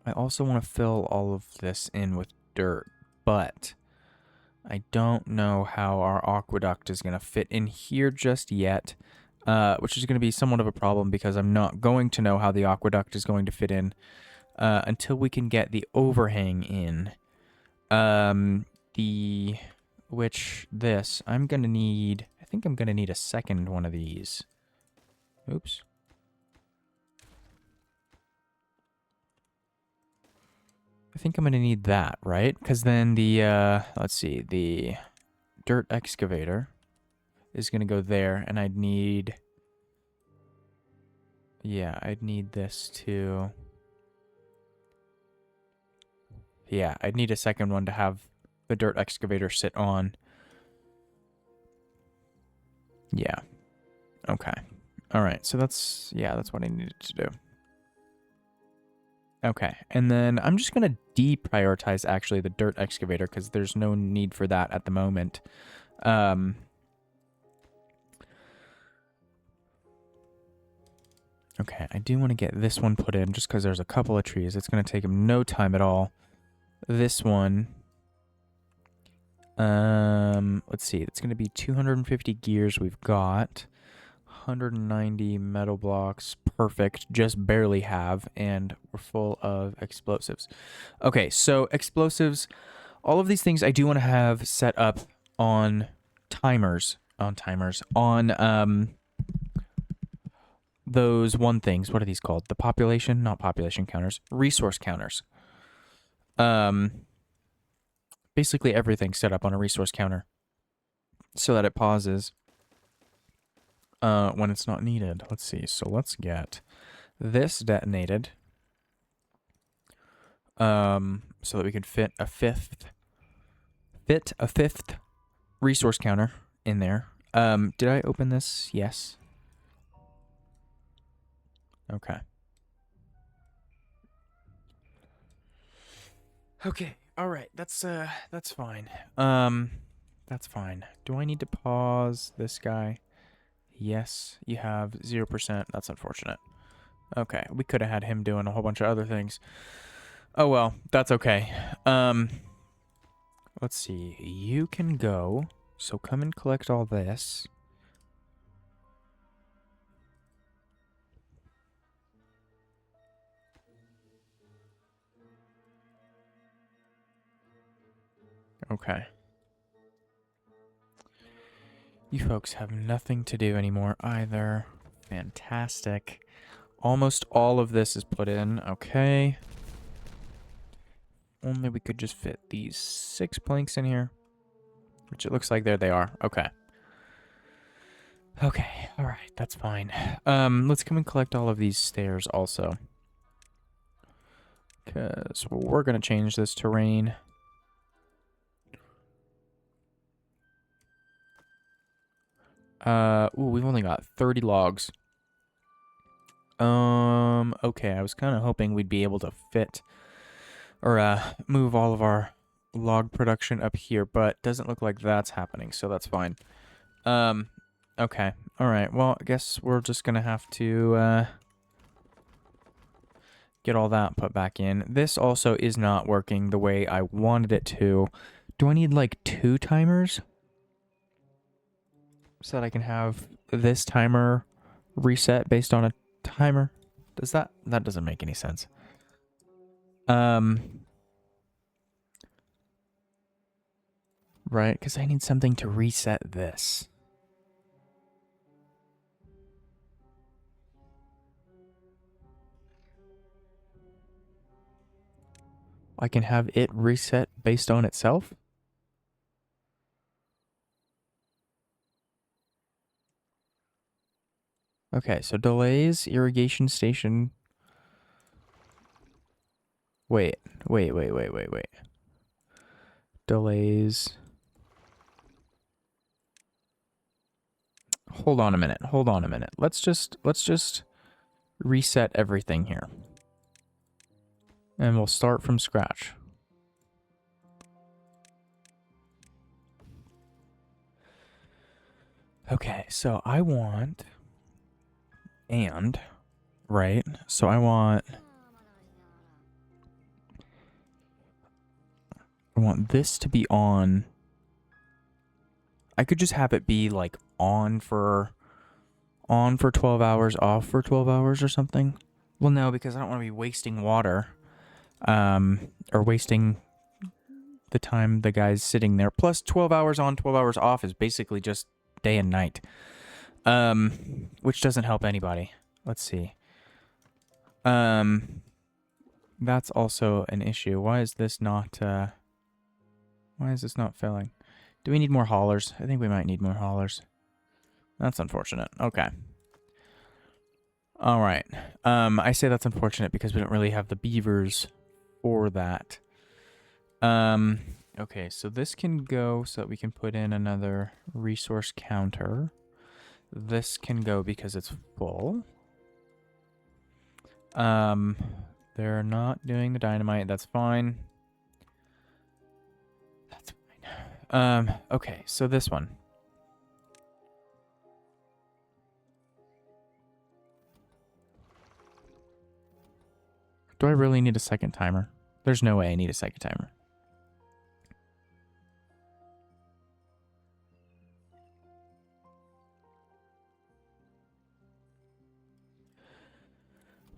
I also want to fill all of this in with dirt, but I don't know how our aqueduct is going to fit in here just yet, which is going to be somewhat of a problem because I'm not going to know how the aqueduct is going to fit in until we can get the overhang in. I'm going to need, I think I'm going to need a second one of these. Oops. I think I'm going to need that, right? Because then the, let's see, the dirt excavator is going to go there, and I'd need, yeah, I'd need this too. Yeah, I'd need a second one to have the dirt excavator sit on. Yeah. Okay. All right, so that's what I needed to do. Okay, and then I'm just going to deprioritize actually the dirt excavator because there's no need for that at the moment. Okay, I do want to get this one put in just because there's a couple of trees. It's going to take him no time at all. This one, let's see. It's going to be 250 gears we've got. 190 metal blocks. Perfect. Just barely have. And we're full of explosives. Okay, so explosives. All of these things I do want to have set up on timers. Those one things. What are these called? The population? Not population counters. Resource counters. Basically everything set up on a resource counter so that it pauses when it's not needed. Let's see. So let's get this detonated so that we can fit a fifth resource counter in there. Did I open this? Yes. Okay. Okay. All right. That's fine. That's fine. Do I need to pause this guy? Yes, you have 0%. That's unfortunate. Okay, we could have had him doing a whole bunch of other things. Oh well, that's okay. Let's see. You can go. So come and collect all this. Okay. You folks have nothing to do anymore either. Fantastic. Almost all of this is put in. Okay. Only we could just fit these 6 planks in here. Which it looks like there they are. Okay. Okay. Alright. That's fine. Let's come and collect all of these stairs also. Because we're going to change this terrain. Ooh, we've only got 30 logs. Okay, I was kind of hoping we'd be able to fit or move all of our log production up here, but doesn't look like that's happening, so that's fine. Okay. All right. Well, I guess we're just going to have to get all that put back in. This also is not working the way I wanted it to. Do I need like 2 timers? So that I can have this timer reset based on a timer? Does that doesn't make any sense. Right, because I need something to reset this. I can have it reset based on itself? Okay, so delays, irrigation station. Wait. Delays. Hold on a minute. Let's just reset everything here. And we'll start from scratch. Okay, so I want right? So I want this to be on. I could just have it be like on for 12 hours, off for 12 hours or something. Well, no, because I don't want to be wasting water. Or wasting the time the guy's sitting there. Plus 12 hours on, 12 hours off is basically just day and night. Which doesn't help anybody. Let's see. That's also an issue. Why is this not filling? Do we need more haulers? I think we might need more haulers. That's unfortunate. Okay. All right. I say that's unfortunate because we don't really have the beavers for that. Okay, so this can go so that we can put in another resource counter. This can go because it's full. They're not doing the dynamite. That's fine. That's fine. Okay, so this one. Do I really need a second timer? There's no way I need a second timer.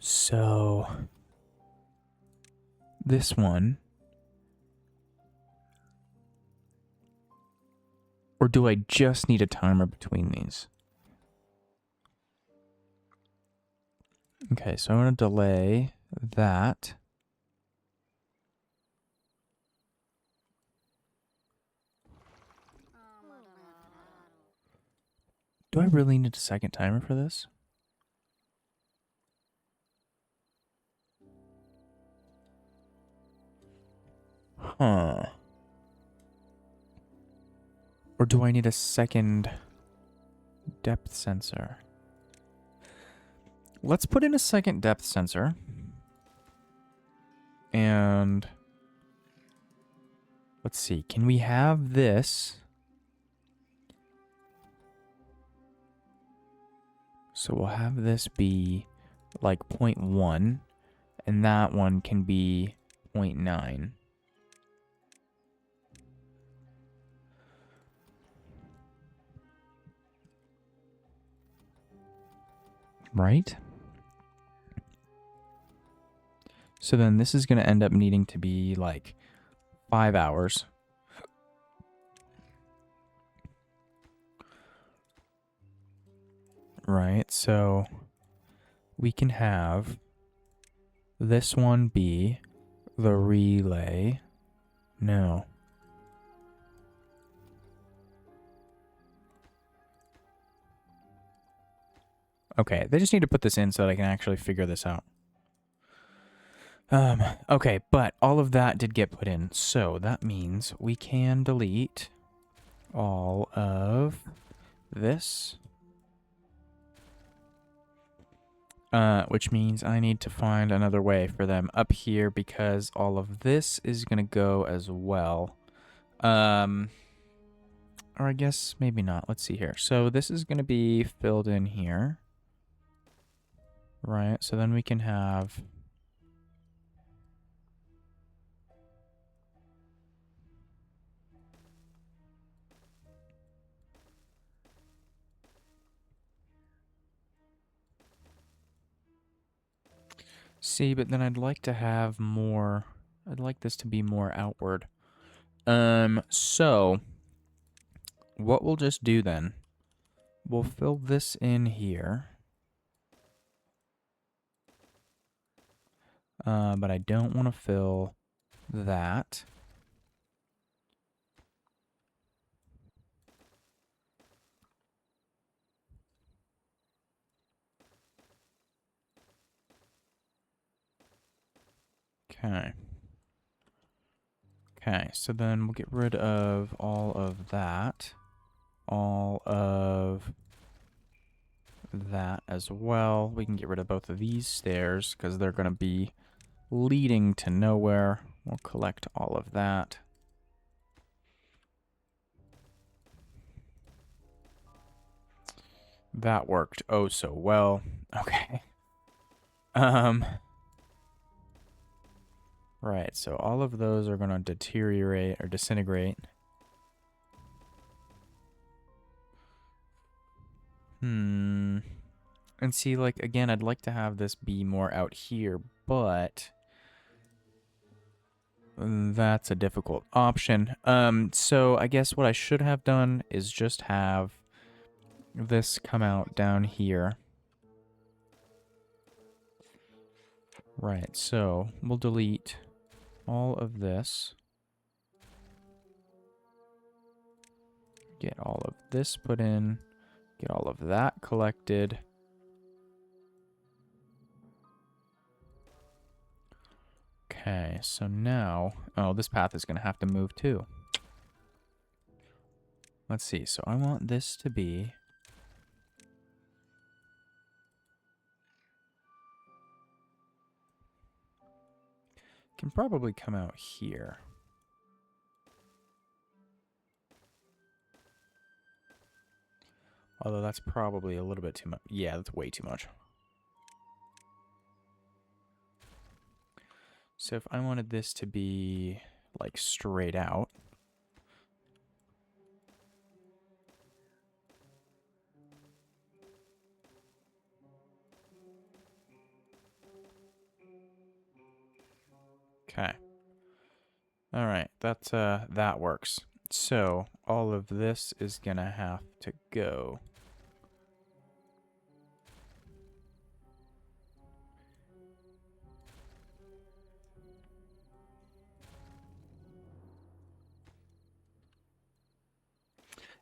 So this one. Or do I just need a timer between these? Okay, so I'm going to delay that. Do I really need a second timer for this? Huh. Or do I need a second depth sensor? Let's put in a second depth sensor. And let's see. Can we have this? So we'll have this be like 0.1. And that one can be 0.9. Right? So then this is going to end up needing to be like 5 hours. right? So we can have this one be the relay. No. Okay, they just need to put this in so that I can actually figure this out. Okay, but all of that did get put in, so that means we can delete all of this. Which means I need to find another way for them up here because all of this is going to go as well. Or I guess maybe not. Let's see here. So this is going to be filled in here. Right, so then we can have... See, but then I'd like to have more... I'd like this to be more outward. So... What we'll just do then... We'll fill this in here. But I don't want to fill that. Okay. Okay, so then we'll get rid of all of that. All of that as well. We can get rid of both of these stairs because they're going to be leading to nowhere. We'll collect all of that. That worked oh so well. Okay. Right, so all of those are going to deteriorate or disintegrate. And see, like, again, I'd like to have this be more out here, but that's a difficult option. So I guess what I should have done is just have this come out down here. Right, so we'll delete all of this. Get all of this put in. Get all of that collected. Okay, so now... Oh, this path is going to have to move too. Let's see, so I want this to be... Can probably come out here. Although that's probably a little bit too much. Yeah, that's way too much. So if I wanted this to be, like, straight out. Okay. Alright, that works. So, all of this is gonna have to go.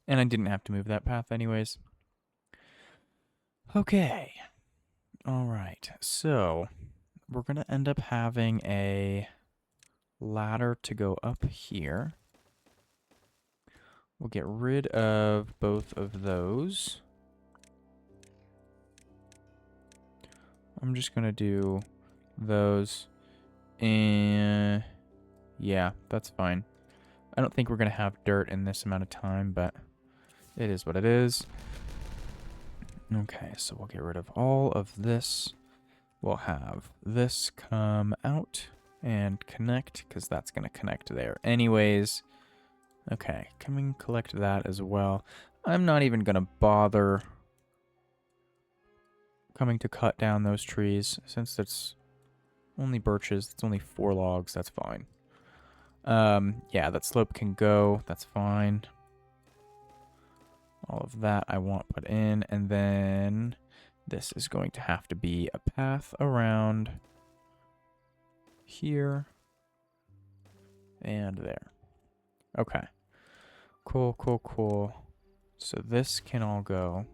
And I didn't have to move that path anyways. Okay. Alright, so we're going to end up having a ladder to go up here. We'll get rid of both of those. I'm just going to do those. And yeah, that's fine. I don't think we're going to have dirt in this amount of time, but it is what it is. Okay, so we'll get rid of all of this. We'll have this come out and connect, because that's going to connect there anyways. Okay, come and collect that as well. I'm not even going to bother coming to cut down those trees, since it's only birches. It's only 4 logs. That's fine. Yeah, that slope can go. That's fine. All of that I want put in, and then this is going to have to be a path around here and there. Okay. Cool, cool, cool. So this can all go.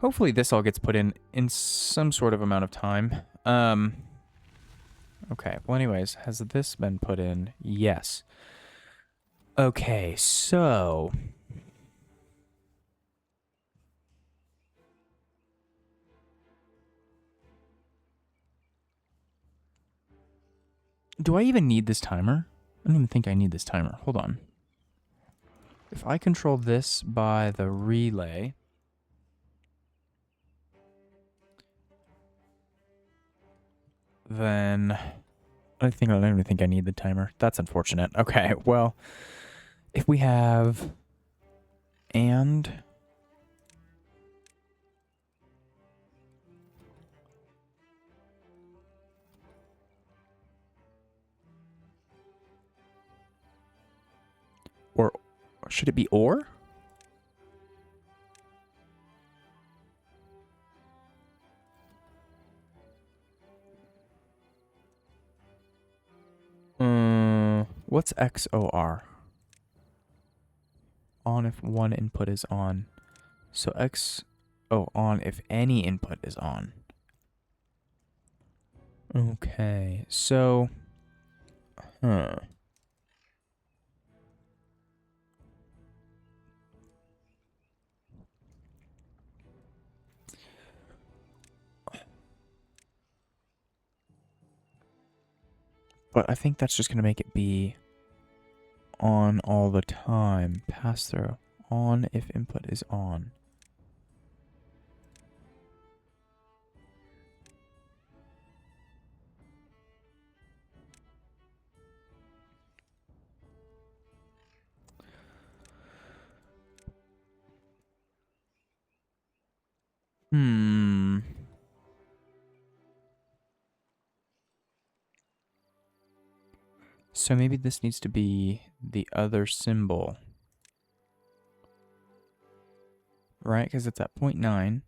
Hopefully this all gets put in some sort of amount of time. Okay, well anyways, has this been put in? Yes. Okay, so... do I even need this timer? I don't even think I need this timer. Hold on. If I control this by the relay... then... I don't even think I need the timer. That's unfortunate. Okay, well... if we have... and... or should it be or? What's XOR? On if one input is on. So on if any input is on. Okay, so... but I think that's just going to make it be on all the time. Pass through. On if input is on. So maybe this needs to be the other symbol. Right? Because it's at 0.9.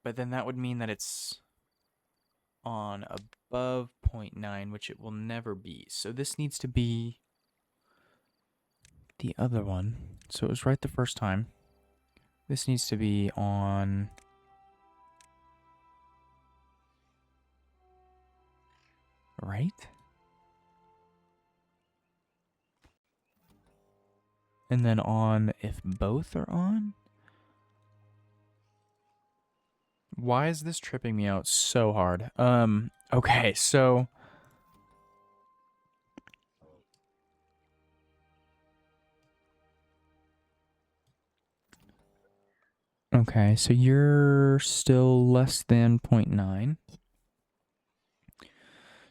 But then that would mean that it's on above 0.9, which it will never be. So this needs to be the other one. So it was right the first time. This needs to be on... right? And then on if both are on? Why is this tripping me out so hard? Okay, so... okay, so you're still less than 0.9.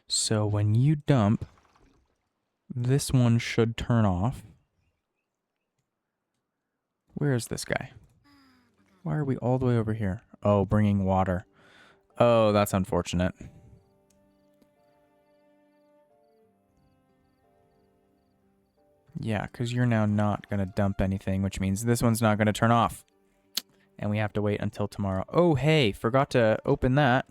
So when you dump, this one should turn off. Where is this guy? Why are we all the way over here? Oh, bringing water. Oh, that's unfortunate. Yeah, because you're now not going to dump anything, which means this one's not going to turn off. And we have to wait until tomorrow. Oh, hey, forgot to open that.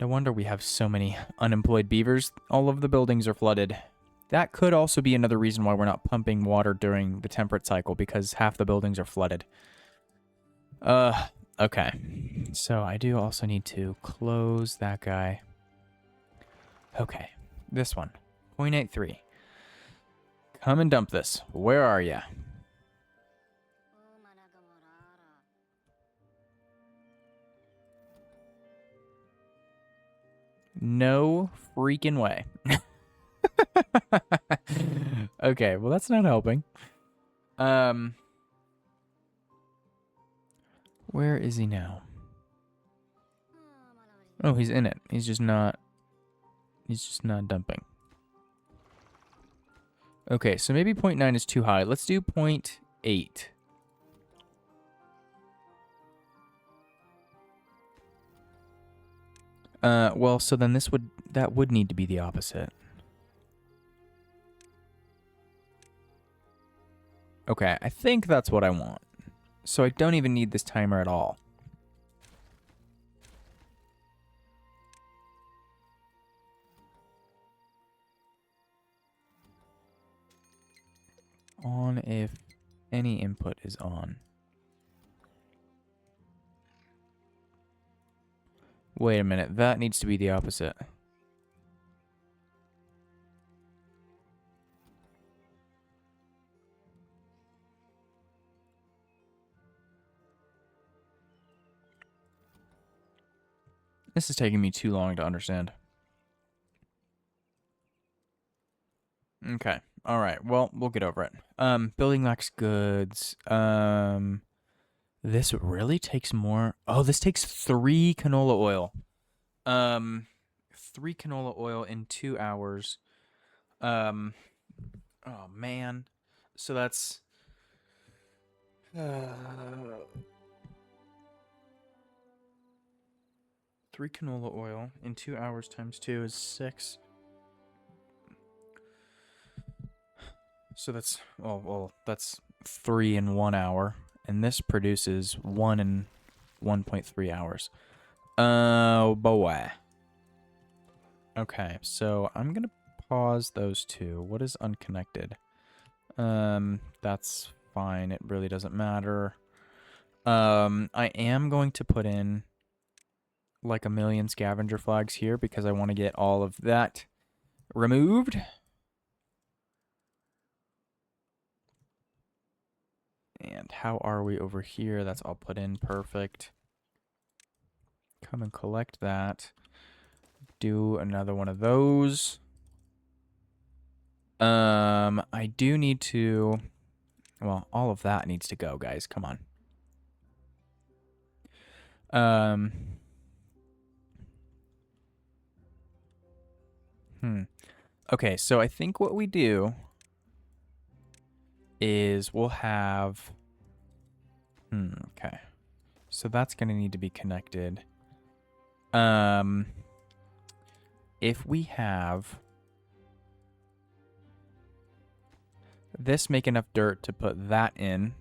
No wonder we have so many unemployed beavers. All of the buildings are flooded. That could also be another reason why we're not pumping water during the temperate cycle, because half the buildings are flooded. Okay. So I do also need to close that guy. Okay. This one. 0.83. Come and dump this. Where are ya? No freaking way. Okay, well that's not helping. Where is he now? Oh, he's in it. He's just not dumping. Okay, so maybe 0.9 is too high. Let's do 0.8. Well, so then that would need to be the opposite. Okay, I think that's what I want. So I don't even need this timer at all. On if any input is on. Wait a minute, that needs to be the opposite. This is taking me too long to understand. Okay. All right. Well, we'll get over it. Building lacks goods. This really takes more. Oh, this takes 3 canola oil. 3 canola oil in 2 hours. Oh man. So that's 3 canola oil in 2 hours times 2 is 6. So that's that's 3 in 1 hour, and this produces 1 in 1.3 hours. Oh boy. Okay, so I'm gonna pause those two. What is unconnected? That's fine. It really doesn't matter. I am going to put in like a million scavenger flags here because I want to get all of that removed. And how are we over here? That's all put in. Perfect. Come and collect that. Do another one of those. I do need to... Well, all of that needs to go, guys. Come on. Okay, so I think what we do is we'll have... okay. So that's going to need to be connected. If we have this make enough dirt to put that in,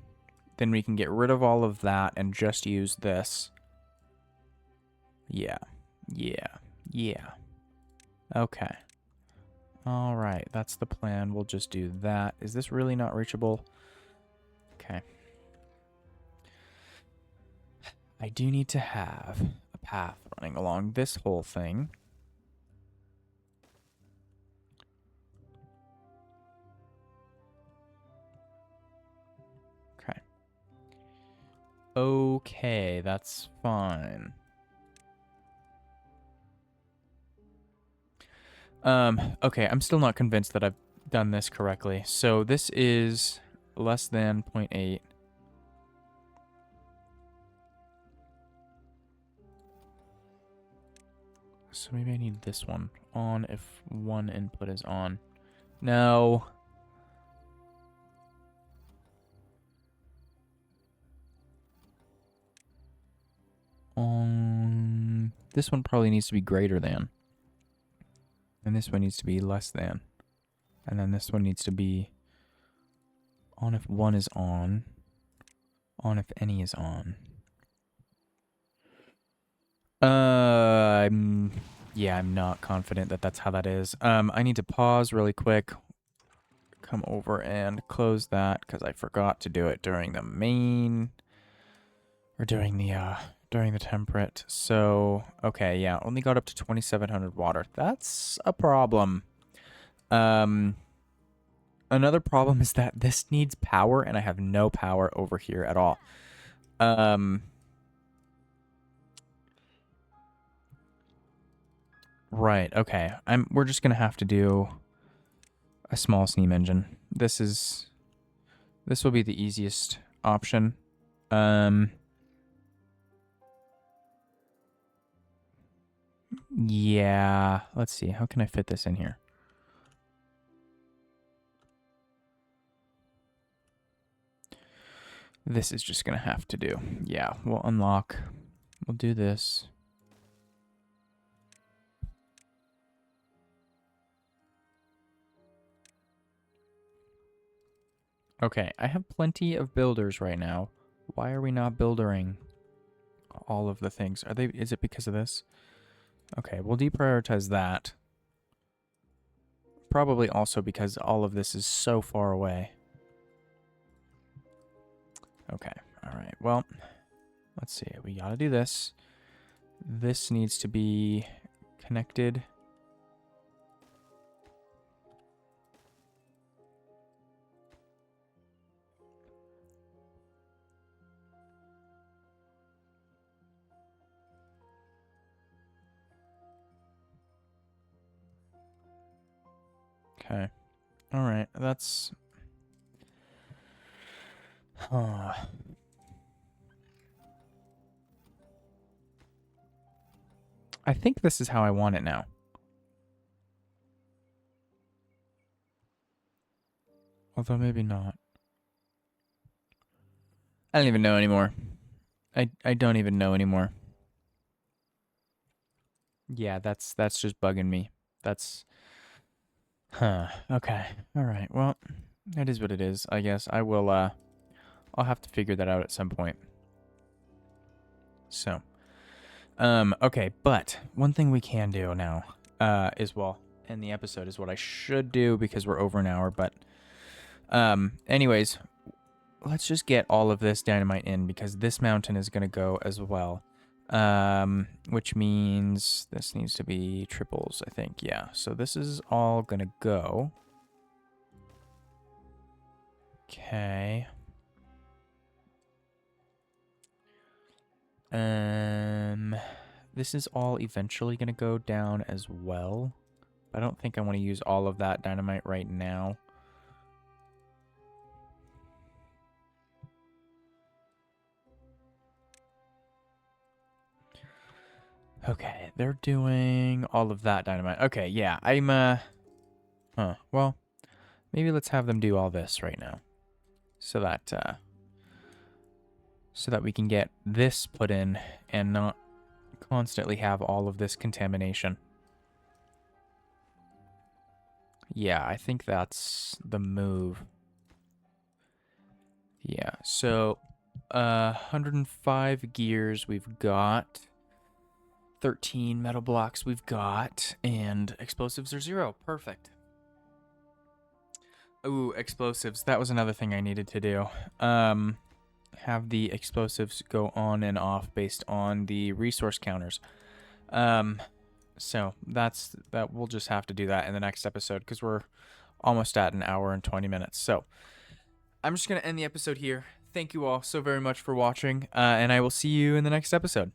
then we can get rid of all of that and just use this. Yeah. Okay. All right, that's the plan. We'll just do that. Is this really not reachable? Okay. I do need to have a path running along this whole thing. Okay. Okay, that's fine. Okay, I'm still not convinced that I've done this correctly. So this is less than 0.8. So maybe I need this one on if one input is on. No. This one probably needs to be greater than. And this one needs to be less than. And then this one needs to be on if one is on if any is on. Yeah, I'm not confident that that's how that is. I need to pause really quick. Come over and close that because I forgot to do it during the main or during the temperate. So, okay, yeah, only got up to 2,700 water. That's a problem. Another problem is that this needs power and I have no power over here at all. Right, okay. We're just going to have to do a small steam engine. This will be the easiest option. Yeah, let's see. How can I fit this in here? This is just going to have to do. Yeah, we'll unlock. We'll do this. Okay, I have plenty of builders right now. Why are we not building all of the things? Is it because of this? Okay, we'll deprioritize that. Probably also because all of this is so far away. Okay, alright, well, let's see. We gotta do this. This needs to be connected. Okay. Alright, that's... I think this is how I want it now. Although maybe not. I don't even know anymore. I don't even know anymore. Yeah, that's just bugging me. That's... Huh. Okay. Alright, well, that is what it is, I guess. I'll have to figure that out at some point. So... okay, but one thing we can do now, is, well, end the episode is what I should do because we're over an hour, but, anyways, let's just get all of this dynamite in because this mountain is going to go as well. Which means this needs to be triples, I think, yeah. So this is all going to go. Okay. This is all eventually going to go down as well. I don't think I want to use all of that dynamite right now. Okay, they're doing all of that dynamite. Okay, yeah, well, maybe let's have them do all this right now. So that we can get this put in and not constantly have all of this contamination. Yeah, I think that's the move. Yeah, so 105 gears we've got. 13 metal blocks we've got, and explosives are 0. Perfect. Ooh, explosives. That was another thing I needed to do. Have the explosives go on and off based on the resource counters. So that we'll just have to do that in the next episode because we're almost at an hour and 20 minutes. So I'm just going to end the episode here. Thank you all so very much for watching, and I will see you in the next episode.